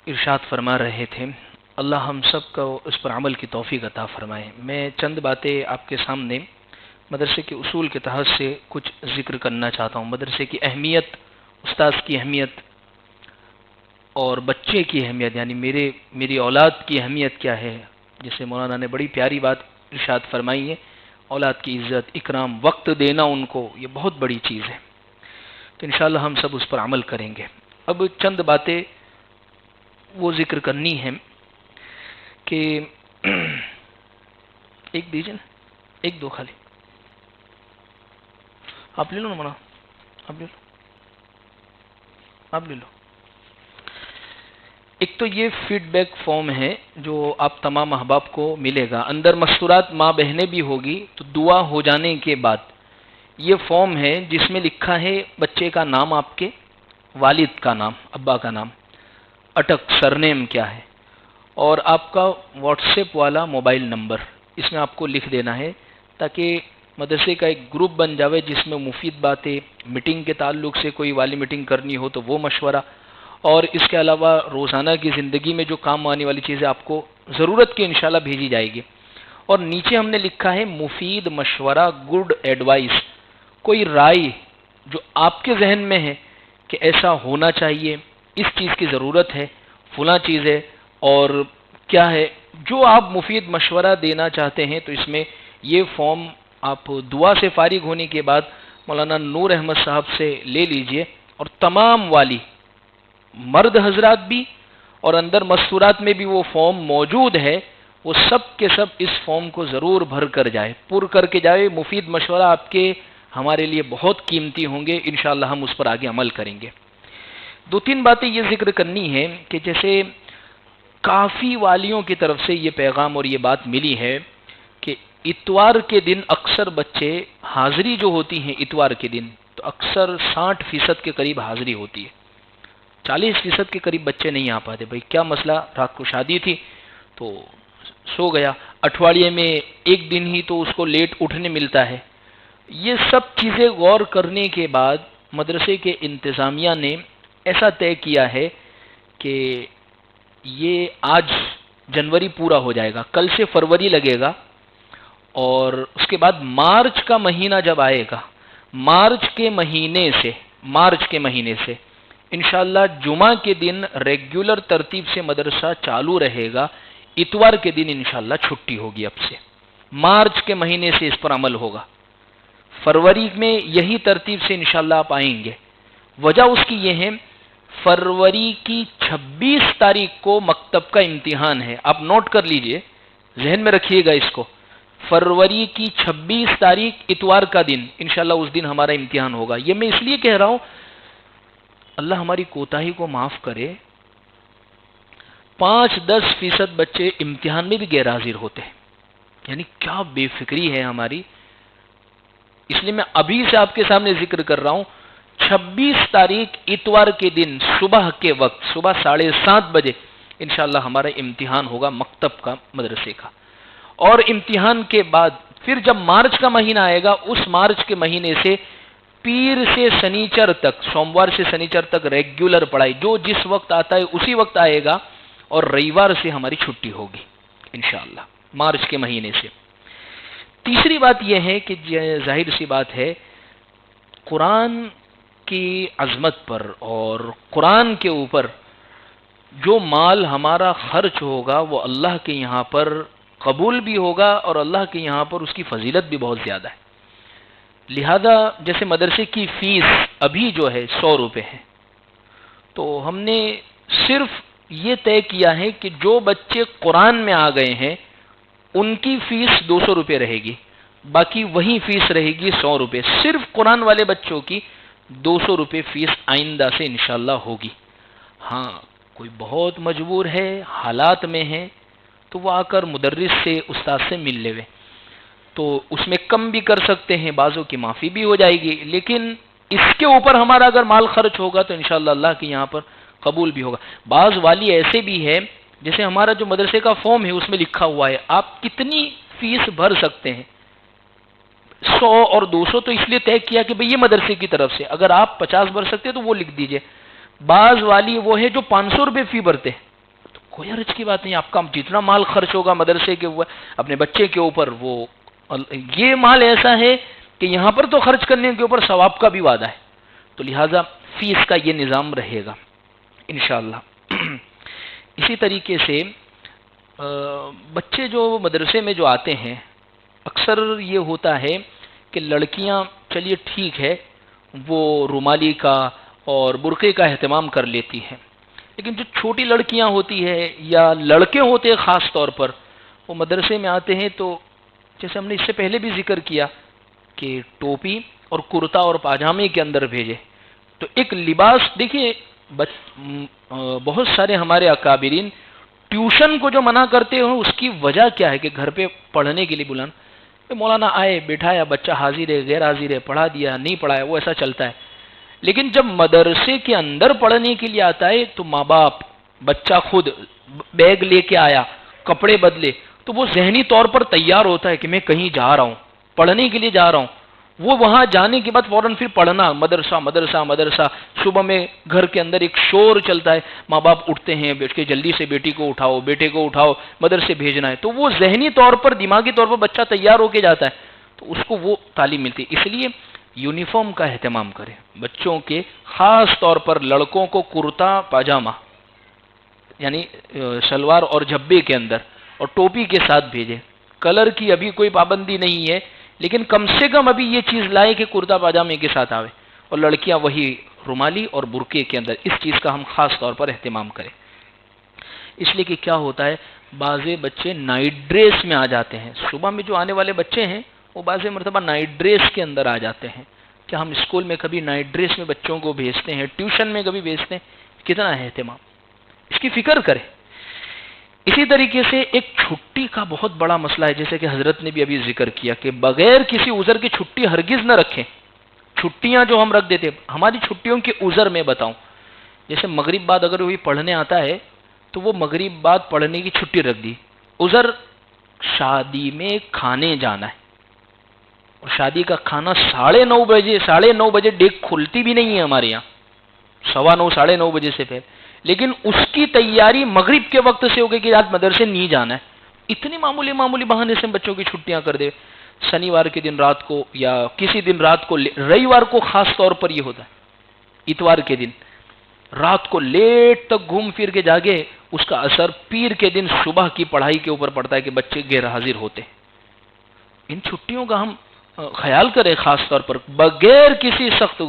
ارشاد فرما رہے تھے. اللہ ہم سب کو اس پر عمل کی توفیق عطا فرمائے. میں چند باتیں آپ کے سامنے مدرسے کے اصول کے تحت سے کچھ ذکر کرنا چاہتا ہوں. مدرسے کی اہمیت، استاذ کی اہمیت اور بچے کی اہمیت، یعنی میری اولاد کی اہمیت کیا ہے. جسے مولانا نے بڑی پیاری بات ارشاد فرمائی ہے، اولاد کی عزت، اکرام، وقت دینا ان کو، یہ بہت بڑی چیز ہے. تو انشاءاللہ ہم سب اس پر عمل کریں گے. اب چند باتیں وہ ذکر کرنی ہیں کہ ایک دیجیے نا، ایک دو خالی آپ لے لو نا مولانا، آپ لے لو. ایک تو یہ فیڈ بیک فارم ہے جو آپ تمام احباب کو ملے گا. اندر مستورات ماں بہنیں بھی ہوگی تو دعا ہو جانے کے بعد یہ فارم ہے جس میں لکھا ہے بچے کا نام، آپ کے والد کا نام، ابا کا نام، اٹک سرنیم کیا ہے، اور آپ کا واٹس ایپ والا موبائل نمبر اس میں آپ کو لکھ دینا ہے تاکہ مدرسے کا ایک گروپ بن جاوے جس میں مفید باتیں، میٹنگ کے تعلق سے کوئی والی میٹنگ کرنی ہو تو وہ مشورہ، اور اس کے علاوہ روزانہ کی زندگی میں جو کام آنے والی چیزیں آپ کو ضرورت کی انشاءاللہ بھیجی جائے گی. اور نیچے ہم نے لکھا ہے مفید مشورہ، گڈ ایڈوائس، کوئی رائے جو آپ کے ذہن میں ہے کہ ایسا ہونا چاہیے، اس چیز کی ضرورت ہے، فلاں چیز ہے، اور کیا ہے، جو آپ مفید مشورہ دینا چاہتے ہیں تو اس میں یہ فارم آپ دعا سے فارغ ہونے کے بعد مولانا نور احمد صاحب سے لے لیجئے. اور تمام والی مرد حضرات بھی اور اندر مستورات میں بھی وہ فارم موجود ہے، وہ سب کے سب اس فارم کو ضرور بھر کر جائے، پر کر کے جائے. مفید مشورہ آپ کے ہمارے لیے بہت قیمتی ہوں گے، انشاءاللہ ہم اس پر آگے عمل کریں گے. دو تین باتیں یہ ذکر کرنی ہے کہ جیسے کافی والیوں کی طرف سے یہ پیغام اور یہ بات ملی ہے کہ اتوار کے دن اکثر بچے حاضری جو ہوتی ہیں اتوار کے دن تو اکثر 60% کے قریب حاضری ہوتی ہے، 40% کے قریب بچے نہیں آ پاتے. بھائی کیا مسئلہ، رات کو شادی تھی تو سو گیا، اٹھواڑیے میں ایک دن ہی تو اس کو لیٹ اٹھنے ملتا ہے. یہ سب چیزیں غور کرنے کے بعد مدرسے کے انتظامیہ نے ایسا طے کیا ہے کہ یہ آج جنوری پورا ہو جائے گا، کل سے فروری لگے گا، اور اس کے بعد مارچ کا مہینہ جب آئے گا، مارچ کے مہینے سے انشاءاللہ جمعہ کے دن ریگولر ترتیب سے مدرسہ چالو رہے گا. اتوار کے دن انشاءاللہ چھٹی ہوگی. اب سے مارچ کے مہینے سے اس پر عمل ہوگا. فروری میں یہی ترتیب سے انشاءاللہ آپ آئیں گے. وجہ اس کی یہ ہے، فروری کی 26 تاریخ کو مکتب کا امتحان ہے. آپ نوٹ کر لیجئے، ذہن میں رکھیے گا اس کو. فروری کی 26 تاریخ اتوار کا دن انشاءاللہ اس دن ہمارا امتحان ہوگا. یہ میں اس لیے کہہ رہا ہوں، اللہ ہماری کوتاہی کو معاف کرے، 5-10% بچے امتحان میں بھی غیر حاضر ہوتے ہیں. یعنی کیا بے فکری ہے ہماری. اس لیے میں ابھی سے آپ کے سامنے ذکر کر رہا ہوں، 26 تاریخ اتوار کے دن صبح کے وقت صبح 7:30 بجے انشاءاللہ ہمارا امتحان ہوگا مکتب کا، مدرسے کا، اور امتحان کے بعد پھر جب مارچ کا مہینہ آئے گا، اس مارچ کے مہینے سے پیر سے سنیچر تک، سوموار سے سنیچر تک ریگولر پڑھائی، جو جس وقت آتا ہے اسی وقت آئے گا، اور رویوار سے ہماری چھٹی ہوگی انشاءاللہ مارچ کے مہینے سے۔ تیسری بات یہ ہے کہ ظاہر سی بات ہے، قرآن کی عظمت پر اور قرآن کے اوپر جو مال ہمارا خرچ ہوگا وہ اللہ کے یہاں پر قبول بھی ہوگا، اور اللہ کے یہاں پر اس کی فضیلت بھی بہت زیادہ ہے۔ لہذا جیسے مدرسے کی فیس ابھی جو ہے 100 روپے ہے، تو ہم نے صرف یہ طے کیا ہے کہ جو بچے قرآن میں آ گئے ہیں ان کی فیس 200 روپے رہے گی، باقی وہی فیس رہے گی 100 روپے، صرف قرآن والے بچوں کی 200 روپے فیس آئندہ سے انشاءاللہ ہوگی۔ ہاں کوئی بہت مجبور ہے، حالات میں ہے، تو وہ آ کر مدرس سے، استاد سے مل لے، تو اس میں کم بھی کر سکتے ہیں، بعضوں کی معافی بھی ہو جائے گی، لیکن اس کے اوپر ہمارا اگر مال خرچ ہوگا تو انشاءاللہ اللہ کے یہاں پر قبول بھی ہوگا۔ بعض والی ایسے بھی ہے، جیسے ہمارا جو مدرسے کا فارم ہے اس میں لکھا ہوا ہے آپ کتنی فیس بھر سکتے ہیں، 100 اور 200 تو اس لیے طے کیا کہ بھئی یہ مدرسے کی طرف سے، اگر آپ 50 بھر سکتے تو وہ لکھ دیجئے۔ بعض والی وہ ہے جو 500 روپے فی بھرتے ہیں، تو کوئی حرج کی بات نہیں، آپ کا جتنا مال خرچ ہوگا مدرسے کے اوپر، اپنے بچے کے اوپر، وہ یہ مال ایسا ہے کہ یہاں پر تو خرچ کرنے کے اوپر ثواب کا بھی وعدہ ہے، تو لہٰذا فیس کا یہ نظام رہے گا انشاءاللہ۔ اسی طریقے سے بچے جو مدرسے میں جو آتے ہیں، اکثر یہ ہوتا ہے کہ لڑکیاں چلیے ٹھیک ہے وہ رومالی کا اور برقعے کا اہتمام کر لیتی ہیں، لیکن جو چھوٹی لڑکیاں ہوتی ہیں یا لڑکے ہوتے ہیں خاص طور پر، وہ مدرسے میں آتے ہیں تو جیسے ہم نے اس سے پہلے بھی ذکر کیا کہ ٹوپی اور کرتا اور پاجامے کے اندر بھیجے، تو ایک لباس دیکھیے، بہت سارے ہمارے اکابرین ٹیوشن کو جو منع کرتے ہیں اس کی وجہ کیا ہے کہ گھر پہ پڑھنے کے لیے بلانا، مولانا آئے بیٹھایا، بچہ حاضر ہے غیر حاضر ہے، پڑھا دیا نہیں پڑھایا، وہ ایسا چلتا ہے۔ لیکن جب مدرسے کے اندر پڑھنے کے لیے آتا ہے تو ماں باپ، بچہ خود بیگ لے کے آیا، کپڑے بدلے، تو وہ ذہنی طور پر تیار ہوتا ہے کہ میں کہیں جا رہا ہوں، پڑھنے کے لیے جا رہا ہوں۔ وہ وہاں جانے کے بعد فوراً پھر پڑھنا، مدرسہ مدرسہ مدرسہ، صبح میں گھر کے اندر ایک شور چلتا ہے، ماں باپ اٹھتے ہیں بیٹھ کے جلدی سے بیٹی کو اٹھاؤ، بیٹے کو اٹھاؤ، مدرسے بھیجنا ہے، تو وہ ذہنی طور پر، دماغی طور پر بچہ تیار ہو کے جاتا ہے، تو اس کو وہ تعلیم ملتی ہے۔ اس لیے یونیفارم کا اہتمام کریں بچوں کے، خاص طور پر لڑکوں کو کرتا پاجامہ یعنی شلوار اور جھبے کے اندر اور ٹوپی کے ساتھ بھیجیں۔ کلر کی ابھی کوئی پابندی نہیں ہے، لیکن کم سے کم ابھی یہ چیز لائے کہ کرتا پاجامے کے ساتھ آوے، اور لڑکیاں وہی رومالی اور برقعے کے اندر، اس چیز کا ہم خاص طور پر اہتمام کریں۔ اس لیے کہ کیا ہوتا ہے، بعض بچے نائٹ ڈریس میں آ جاتے ہیں، صبح میں جو آنے والے بچے ہیں وہ بعض مرتبہ نائٹ ڈریس کے اندر آ جاتے ہیں۔ کیا ہم اسکول میں کبھی نائٹ ڈریس میں بچوں کو بھیجتے ہیں، ٹیوشن میں کبھی بھیجتے ہیں؟ کتنا ہے اہتمام، اس کی فکر کریں۔ اسی طریقے سے ایک چھٹی کا بہت بڑا مسئلہ ہے، جیسے کہ حضرت نے بھی ابھی ذکر کیا کہ بغیر کسی عذر کی چھٹی ہرگز نہ رکھیں۔ چھٹیاں جو ہم رکھ دیتے، ہماری چھٹیوں کے عذر میں بتاؤں، جیسے مغرب بعد اگر کوئی پڑھنے آتا ہے تو وہ مغرب بعد پڑھنے کی چھٹی رکھ دی، عذر شادی میں کھانے جانا ہے، اور شادی کا کھانا 9:30 بجے ڈیگ کھلتی بھی نہیں ہے ہمارے یہاں، 9:15 9:30 بجے سے پہلے، لیکن اس کی تیاری مغرب کے وقت سے ہو گئی کہ آج مدرسے نہیں جانا ہے۔ اتنی معمولی بہانے سے بچوں کی چھٹیاں کر دے، شنیوار کے دن رات کو یا کسی دن رات کو، رویوار کو خاص طور پر یہ ہوتا ہے، اتوار کے دن رات کو لیٹ تک گھوم پھر کے جاگے، اس کا اثر پیر کے دن صبح کی پڑھائی کے اوپر پڑتا ہے کہ بچے غیر حاضر ہوتے ہیں۔ ان چھٹیوں کا ہم خیال کریں خاص طور پر، بغیر کسی سخت،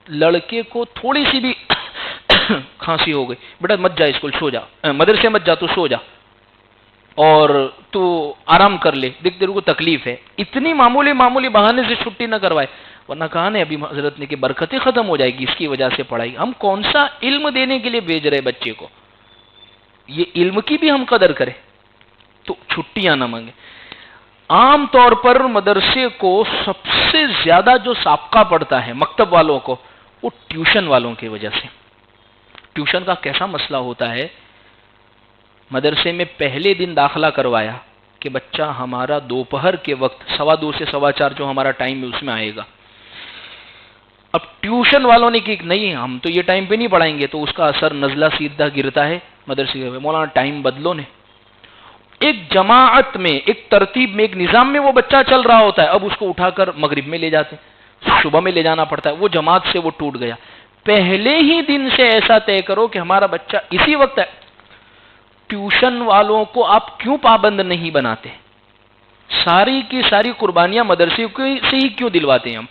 لڑکے کو تھوڑی سی بھی کھانسی ہو گئی، بیٹا مت جا اسکول، سو جا، مدرسے مت جا، تو سو جا اور تو آرام کر لے، دیکھ تیرے کو تکلیف ہے، اتنی معمولی بہانے سے چھٹی نہ کروائے، ورنہ کہا نا ابھی حضرت نے کہ برکتیں ختم ہو جائے گی اس کی وجہ سے پڑھائی۔ ہم کون سا علم دینے کے لیے بھیج رہے بچے کو، یہ علم کی بھی ہم قدر کریں، تو چھٹیاں نہ مانگیں۔ عام طور پر مدرسے کو سب سے زیادہ جو سابقہ پڑتا ہے مکتب والوں کو، وہ ٹیوشن والوں کی وجہ سے۔ ٹیوشن کا کیسا مسئلہ ہوتا ہے، مدرسے میں پہلے دن داخلہ کروایا کہ بچہ ہمارا دوپہر کے وقت 2:15 سے 4:15 جو ہمارا ٹائم ہے اس میں آئے گا۔ اب ٹیوشن والوں نے کہ نہیں ہم تو یہ ٹائم پہ نہیں پڑھائیں گے، تو اس کا اثر نزلہ سیدھا گرتا ہے مدرسے کے۔ مولانا ٹائم بدلو نے، ایک جماعت میں، ایک ترتیب میں، ایک نظام میں وہ بچہ چل رہا ہوتا ہے، اب اس کو اٹھا کر مغرب میں لے جاتے ہیں، صبح میں لے جانا پڑتا ہے، وہ جماعت سے وہ ٹوٹ گیا۔ پہلے ہی دن سے ایسا طے کرو کہ ہمارا بچہ اسی وقت ہے۔ ٹیوشن والوں کو آپ کیوں پابند نہیں بناتے؟ ساری کی ساری قربانیاں مدرسے سے ہی کیوں دلواتے ہیں ہم؟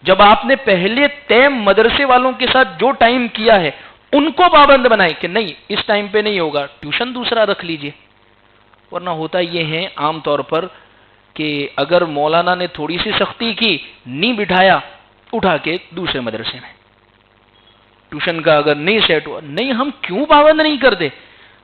جب آپ نے پہلے طے مدرسے والوں کے ساتھ جو ٹائم کیا ہے ان کو پابند بنائے کہ نہیں اس ٹائم پہ نہیں ہوگا، ٹیوشن دوسرا رکھ لیجئے۔ ورنہ ہوتا یہ ہے عام طور پر کہ اگر مولانا نے تھوڑی سی سختی کی، نہیں بٹھایا، اٹھا کے دوسرے مدرسے میں۔ ٹیوشن کا اگر نہیں سیٹ ہوا، نہیں ہم کیوں پابند نہیں کرتے؟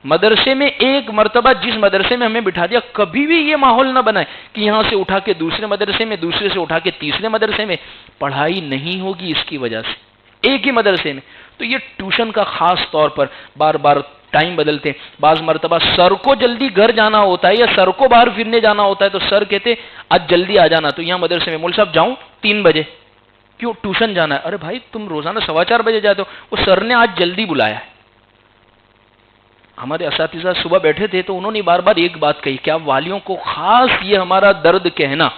مدرسے میں ایک مرتبہ جس مدرسے میں ہمیں بٹھا دیا، کبھی بھی یہ ماحول نہ بنائے کہ یہاں سے اٹھا کے دوسرے مدرسے میں، دوسرے سے اٹھا کے تیسرے مدرسے میں۔ پڑھائی نہیں ہوگی اس کی وجہ سے ایک ہی مدرسے میں۔ تو یہ ٹیوشن کا خاص طور پر بار بار ٹائم بدلتے، بعض مرتبہ سر کو جلدی گھر جانا ہوتا ہے یا سر کو باہر پھرنے جانا ہوتا ہے، تو سر کہتے آج جلدی آ جانا، تو یہاں مدرسے میں مول صاحب جاؤں 3 بجے، کیوں ٹیوشن جانا ہے؟ ارے بھائی تم روزانہ 4:15 بجے جاتے ہو، وہ سر نے آج جلدی بلایا ہے۔ ہمارے اساتذہ صبح بیٹھے تھے تو انہوں نے بار بار ایک بات کہی کہ آپ والیوں کو خاص یہ ہمارا درد کہنا،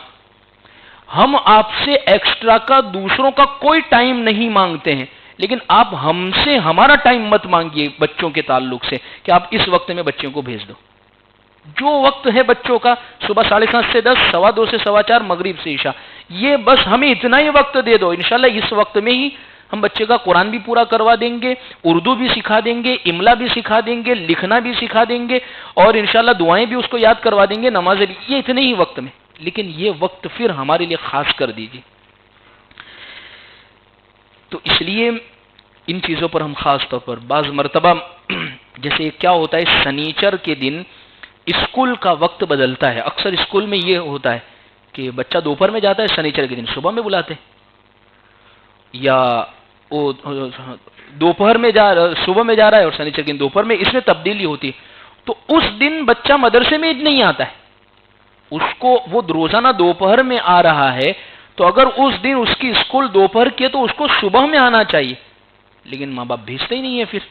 ہم آپ سے ایکسٹرا کا دوسروں کا کوئی ٹائم نہیں مانگتے ہیں، لیکن آپ ہم سے ہمارا ٹائم مت مانگیے بچوں کے تعلق سے کہ آپ اس وقت میں بچوں کو بھیج دو۔ جو وقت ہے بچوں کا صبح 7:30 سے 10، 2:15 سے 4:15، مغرب سے عشاء، یہ بس ہمیں اتنا ہی وقت دے دو، انشاءاللہ اس وقت میں ہی ہم بچے کا قرآن بھی پورا کروا دیں گے، اردو بھی سکھا دیں گے، املا بھی سکھا دیں گے، لکھنا بھی سکھا دیں گے، اور انشاءاللہ دعائیں بھی اس کو یاد کروا دیں گے، نمازیں بھی، یہ اتنے ہی وقت میں۔ لیکن یہ وقت پھر ہمارے لیے خاص کر دیجیے۔ تو اس لیے ان چیزوں پر ہم خاص طور پر بعض مرتبہ جیسے کیا ہوتا ہے، سنیچر کے دن اسکول کا وقت بدلتا ہے۔ اکثر اسکول میں یہ ہوتا ہے کہ بچہ دوپہر میں جاتا ہے، سنیچر کے دن صبح میں بلاتے ہیں، یا وہ دوپہر میں صبح میں جا رہا ہے اور سنیچر کے دن دوپہر میں، اس میں تبدیلی ہوتی ہے۔ تو اس دن بچہ مدرسے میں نہیں آتا ہے، اس کو وہ روزانہ دوپہر میں آ رہا ہے، تو اگر اس دن اس کی اسکول دوپہر کی ہے تو اس کو صبح میں آنا چاہیے، لیکن ماں باپ بھیجتے ہی نہیں ہے۔ پھر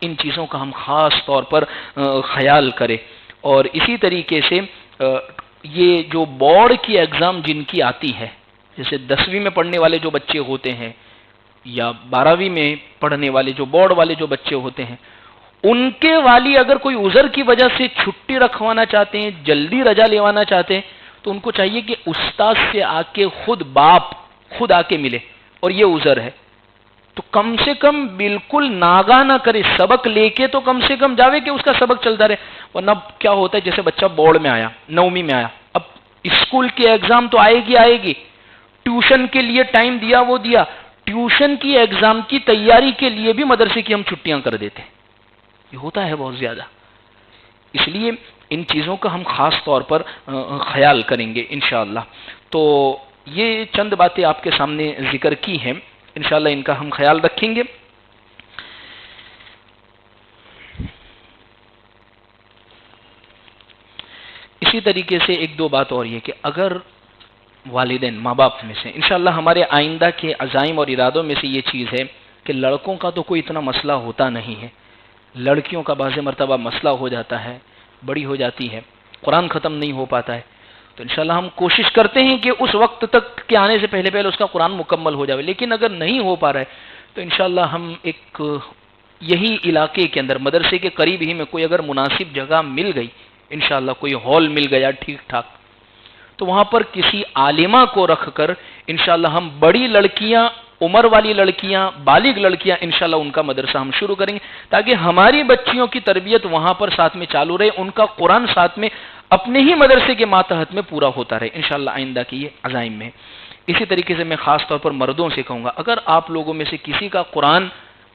ان چیزوں کا ہم خاص طور پر خیال کریں۔ اور اسی طریقے سے یہ جو بورڈ کی ایگزام جن کی آتی ہے، جیسے 10ویں میں پڑھنے والے جو بچے ہوتے ہیں یا 12ویں میں پڑھنے والے جو بورڈ والے جو بچے ہوتے ہیں، ان کے والی اگر کوئی عذر کی وجہ سے چھٹی رکھوانا چاہتے ہیں، جلدی رجا لیوانا چاہتے ہیں، تو ان کو چاہیے کہ استاد سے آ کے باپ خود آ کے ملے، اور یہ عذر ہے تو کم سے کم بالکل ناگاہ نہ کرے، سبق لے کے تو کم سے کم جاوے کہ اس کا سبق چلتا رہے۔ ورنہ کیا ہوتا ہے، جیسے بچہ بورڈ میں آیا، 9ویں میں آیا، اب اسکول کی ایگزام تو آئے گی، ٹیوشن کے لیے ٹائم دیا وہ دیا، ٹیوشن کی ایگزام کی تیاری کے لیے بھی مدرسے کی ہم چھٹیاں کر دیتے ہیں، یہ ہوتا ہے بہت زیادہ۔ اس لیے ان چیزوں کا ہم خاص طور پر خیال کریں گے انشاءاللہ۔ تو یہ چند باتیں آپ کے سامنے ذکر کی ہیں، انشاءاللہ ان کا ہم خیال رکھیں گے۔ اسی طریقے سے ایک دو بات اور یہ کہ اگر والدین ماں باپ میں سے، انشاءاللہ ہمارے آئندہ کے عزائم اور ارادوں میں سے یہ چیز ہے کہ لڑکوں کا تو کوئی اتنا مسئلہ ہوتا نہیں ہے، لڑکیوں کا بعض مرتبہ مسئلہ ہو جاتا ہے، بڑی ہو جاتی ہے، قرآن ختم نہیں ہو پاتا ہے، تو انشاءاللہ ہم کوشش کرتے ہیں کہ اس وقت تک کے آنے سے پہلے اس کا قرآن مکمل ہو جائے، لیکن اگر نہیں ہو پا رہا ہے تو انشاءاللہ ہم ایک یہی علاقے کے اندر مدرسے کے قریب ہی میں کوئی اگر مناسب جگہ مل گئی، انشاءاللہ کوئی ہال مل گیا ٹھیک ٹھاک، تو وہاں پر کسی عالمہ کو رکھ کر انشاءاللہ ہم بڑی لڑکیاں، عمر والی لڑکیاں، بالغ لڑکیاں، انشاءاللہ ان کا مدرسہ ہم شروع کریں گے، تاکہ ہماری بچیوں کی تربیت وہاں پر ساتھ میں چالو رہے، ان کا قرآن ساتھ میں اپنے ہی مدرسے کے ماتحت میں پورا ہوتا رہے انشاءاللہ آئندہ کی یہ عزائم میں۔ اسی طریقے سے میں خاص طور پر مردوں سے کہوں گا، اگر آپ لوگوں میں سے کسی کا قرآن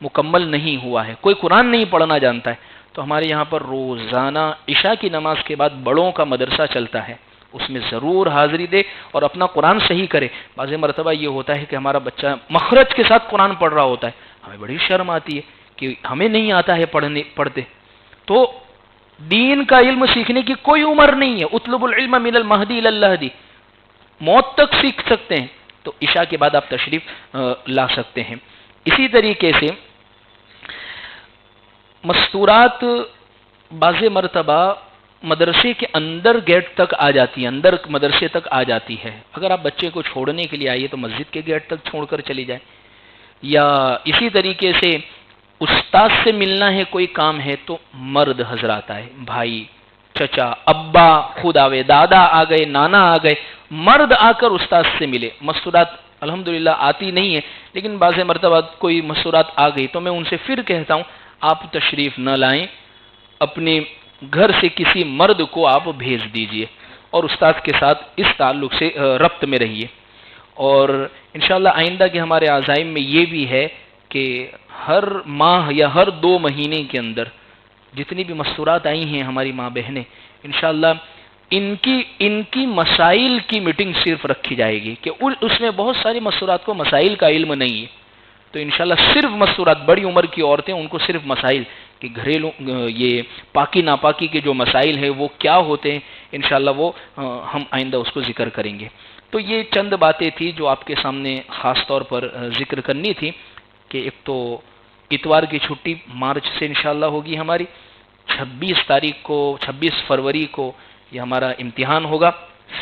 مکمل نہیں ہوا ہے، کوئی قرآن نہیں پڑھنا جانتا ہے، تو ہمارے یہاں پر روزانہ عشاء کی نماز کے بعد بڑوں کا مدرسہ چلتا ہے، اس میں ضرور حاضری دے اور اپنا قرآن صحیح کرے۔ بعض مرتبہ یہ ہوتا ہے کہ ہمارا بچہ مخرج کے ساتھ قرآن پڑھ رہا ہوتا ہے، ہمیں بڑی شرم آتی ہے کہ ہمیں نہیں آتا ہے پڑھتے۔ تو دین کا علم سیکھنے کی کوئی عمر نہیں ہے، اطلب العلم من المہدی الی اللہدی، موت تک سیکھ سکتے ہیں۔ تو عشاء کے بعد آپ تشریف لا سکتے ہیں۔ اسی طریقے سے مستورات بعض مرتبہ مدرسے کے اندر گیٹ تک آ جاتی ہے، اندر مدرسے تک آ جاتی ہے۔ اگر آپ بچے کو چھوڑنے کے لیے آئیے تو مسجد کے گیٹ تک چھوڑ کر چلی جائیں، یا اسی طریقے سے استاد سے ملنا ہے، کوئی کام ہے تو مرد حضرات آئے، بھائی، چچا، ابا خود آوے، دادا آ گئے، نانا آ گئے، مرد آ کر استاد سے ملے۔ مستورات الحمدللہ آتی نہیں ہے، لیکن بعض مرتبہ کوئی مستورات آ گئی تو میں ان سے پھر کہتا ہوں آپ تشریف نہ لائیں، اپنے گھر سے کسی مرد کو آپ بھیج دیجئے اور استاد کے ساتھ اس تعلق سے ربط میں رہیے۔ اور انشاءاللہ آئندہ کے ہمارے عزائم میں یہ بھی ہے کہ ہر ماہ یا ہر 2 مہینے کے اندر جتنی بھی مستورات آئی ہیں ہماری ماں بہنیں، انشاءاللہ ان کی مسائل کی میٹنگ صرف رکھی جائے گی کہ اس میں بہت ساری مستورات کو مسائل کا علم نہیں ہے، تو انشاءاللہ صرف مستورات، بڑی عمر کی عورتیں ان کو صرف مسائل کہ گھریلو یہ پاکی ناپاکی کے جو مسائل ہیں وہ کیا ہوتے ہیں، انشاءاللہ وہ ہم آئندہ اس کو ذکر کریں گے۔ تو یہ چند باتیں تھی جو آپ کے سامنے خاص طور پر ذکر کرنی تھی کہ ایک تو اتوار کی چھٹی مارچ سے انشاءاللہ ہوگی ہماری، 26 فروری کو یہ ہمارا امتحان ہوگا۔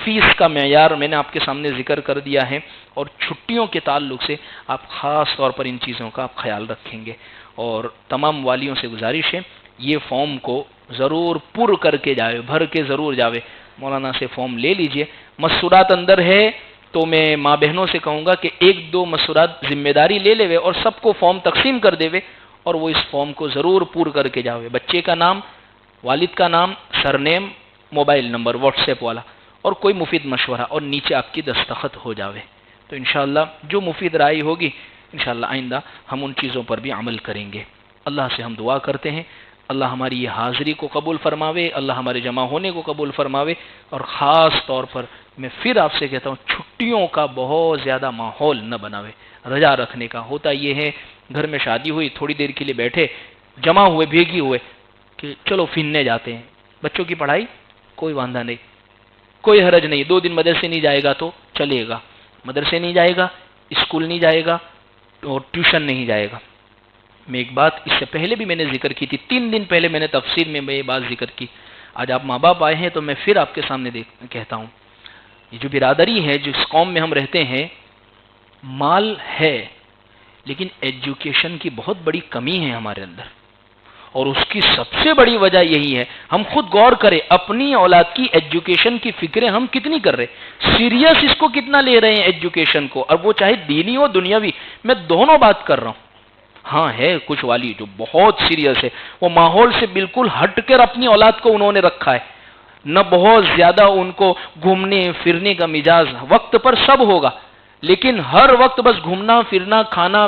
فیس کا معیار میں نے آپ کے سامنے ذکر کر دیا ہے، اور چھٹیوں کے تعلق سے آپ خاص طور پر ان چیزوں کا آپ خیال رکھیں گے۔ اور تمام والیوں سے گزارش ہے یہ فارم کو ضرور پر کر کے جاوے، بھر کے ضرور جاوے، مولانا سے فارم لے لیجئے۔ مستورات اندر ہے تو میں ماں بہنوں سے کہوں گا کہ 1-2 مستورات ذمہ داری لے لے اور سب کو فارم تقسیم کر دے اور وہ اس فارم کو ضرور پر کر کے جاوے، بچے کا نام، والد کا نام، surname, mobile number what's app والا، اور کوئی مفید مشورہ، اور نیچے آپ کی دستخط ہو جاوے۔ تو انشاءاللہ جو مفید رائے ہوگی انشاءاللہ آئندہ ہم ان چیزوں پر بھی عمل کریں گے۔ اللہ سے ہم دعا کرتے ہیں اللہ ہماری یہ حاضری کو قبول فرماوے، اللہ ہمارے جمع ہونے کو قبول فرماوے، اور خاص طور پر میں پھر آپ سے کہتا ہوں چھٹیوں کا بہت زیادہ ماحول نہ بناوے، رجا رکھنے کا۔ ہوتا یہ ہے گھر میں شادی ہوئی، تھوڑی دیر کے لیے بیٹھے، جمع ہوئے، بھیگی ہوئے کہ چلو پھرنے جاتے ہیں، بچوں کی پڑھائی کوئی واندہ نہیں، کوئی حرج نہیں، 2 دن مدرسے نہیں جائے گا تو چلے گا، مدرسے نہیں جائے گا، اسکول نہیں جائے گا، اور ٹیوشن نہیں جائے گا۔ میں ایک بات اس سے پہلے بھی میں نے ذکر کی تھی، 3 دن پہلے میں نے تفسیر میں یہ بات ذکر کی، آج آپ ماں باپ آئے ہیں تو میں پھر آپ کے سامنے کہتا ہوں، یہ جو برادری ہے، جس قوم میں ہم رہتے ہیں، مال ہے لیکن ایجوکیشن کی بہت بڑی کمی ہے ہمارے اندر، اور اس کی سب سے بڑی وجہ یہی ہے، ہم خود غور کریں اپنی اولاد کی ایجوکیشن کی فکریں ہم کتنی کر رہے، سیریس اس کو کتنا لے رہے ہیں ایجوکیشن کو، اور وہ چاہے دینی ہو دنیاوی، میں دونوں بات کر رہا ہوں۔ ہاں ہے کچھ والی جو بہت سیریس ہے، وہ ماحول سے بالکل ہٹ کر اپنی اولاد کو انہوں نے رکھا ہے، نہ بہت زیادہ ان کو گھومنے پھرنے کا مزاج، وقت پر سب ہوگا لیکن ہر وقت بس گھومنا پھرنا، کھانا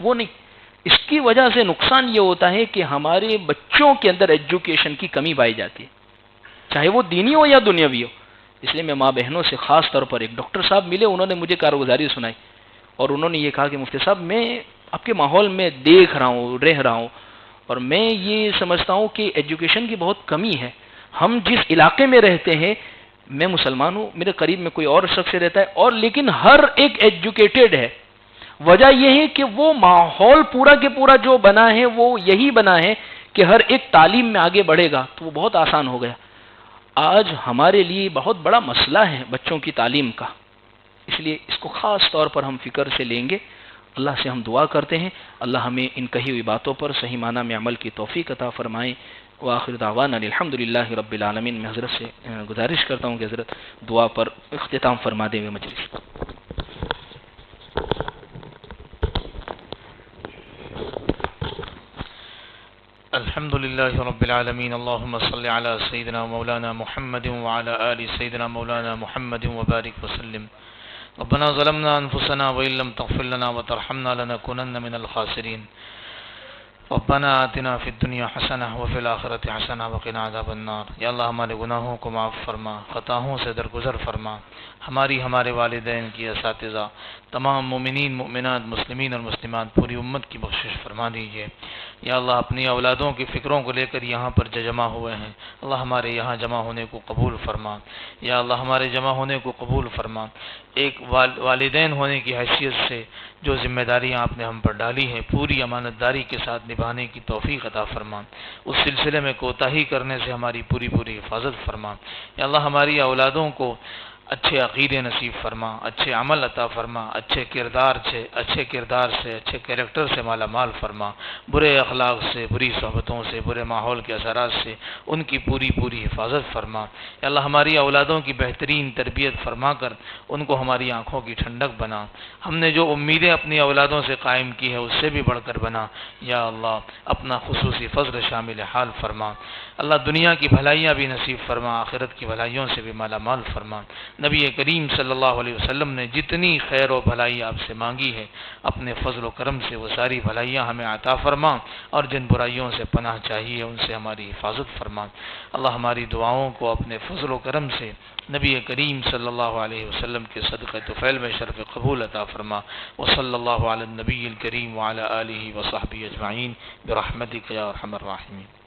وہ نہیں۔ اس کی وجہ سے نقصان یہ ہوتا ہے کہ ہمارے بچوں کے اندر ایجوکیشن کی کمی پائی جاتی ہے، چاہے وہ دینی ہو یا دنیاوی ہو۔ اس لیے میں ماں بہنوں سے خاص طور پر، ایک ڈاکٹر صاحب ملے، انہوں نے مجھے کارگزاری سنائی اور انہوں نے یہ کہا کہ مفتی صاحب میں آپ کے ماحول میں دیکھ رہا ہوں، رہ رہا ہوں، اور میں یہ سمجھتا ہوں کہ ایجوکیشن کی بہت کمی ہے۔ ہم جس علاقے میں رہتے ہیں، میں مسلمان ہوں، میرے قریب میں کوئی اور شخص رہتا ہے، اور لیکن ہر ایک ایجوکیٹڈ ہے۔ وجہ یہ ہے کہ وہ ماحول پورا کے پورا جو بنا ہے وہ یہی بنا ہے کہ ہر ایک تعلیم میں آگے بڑھے گا تو وہ بہت آسان ہو گیا۔ آج ہمارے لیے بہت بڑا مسئلہ ہے بچوں کی تعلیم کا، اس لیے اس کو خاص طور پر ہم فکر سے لیں گے۔ اللہ سے ہم دعا کرتے ہیں اللہ ہمیں ان کہی ہوئی باتوں پر صحیح معنی میں عمل کی توفیق عطا فرمائے۔ وآخر دعوانا الحمدللہ رب العالمین۔ میں حضرت سے گزارش کرتا ہوں کہ حضرت دعا پر اختتام فرما دیں مجلس۔ الحمد لله رب العالمين، اللهم صل على سيدنا مولانا محمد وعلى آل سيدنا مولانا محمد وبارك وسلم۔ ربنا ظلمنا أنفسنا وإن لم تغفر لنا وترحمنا لنكونن من الخاسرين۔ ربنا آتنا فی الدنیا حسنہ وفی الآخرۃ حسنہ وقنا عذاب النار۔ یا اللہ ہمارے گناہوں کو معاف فرما، خطاؤں سے درگزر فرما، ہمارے والدین کی، اساتذہ، تمام مومنین مومنات، مسلمین اور مسلمات، پوری امت کی بخشش فرما دیجیے۔ یا اللہ اپنی اولادوں کی فکروں کو لے کر یہاں پر جمع ہوئے ہیں، اللہ ہمارے یہاں جمع ہونے کو قبول فرما۔ یا اللہ ہمارے جمع ہونے کو قبول فرما۔ ایک والدین ہونے کی حیثیت سے جو ذمہ داریاں آپ نے ہم پر ڈالی ہیں پوری امانت داری کے ساتھ نبھانے کی توفیق عطا فرما، اس سلسلے میں کوتاہی کرنے سے ہماری پوری حفاظت فرما۔ یا اللہ ہماری اولادوں کو اچھے عقیدے نصیب فرما، اچھے عمل عطا فرما، اچھے کردار سے اچھے کیریکٹر سے مالا مال فرما، برے اخلاق سے، بری صحبتوں سے، برے ماحول کے اثرات سے ان کی پوری حفاظت فرما۔ یا اللہ ہماری اولادوں کی بہترین تربیت فرما کر ان کو ہماری آنکھوں کی ٹھنڈک بنا، ہم نے جو امیدیں اپنی اولادوں سے قائم کی ہیں اس سے بھی بڑھ کر بنا۔ یا اللہ اپنا خصوصی فضل شامل حال فرما۔ اللہ دنیا کی بھلائیاں بھی نصیب فرما، آخرت کی بھلائیوں سے بھی مالا مال فرما۔ نبی کریم صلی اللہ علیہ وسلم نے جتنی خیر و بھلائی آپ سے مانگی ہے اپنے فضل و کرم سے وہ ساری بھلائیاں ہمیں عطا فرما، اور جن برائیوں سے پناہ چاہیے ان سے ہماری حفاظت فرما۔ اللہ ہماری دعاؤں کو اپنے فضل و کرم سے نبی کریم صلی اللہ علیہ وسلم کے صدقہ طفیل میں شرف قبول عطا فرما۔ وصلی اللہ علی النبی الکریم وعلی آلہ وصحبہ اجمعین برحمتک یا ارحم الراحمین۔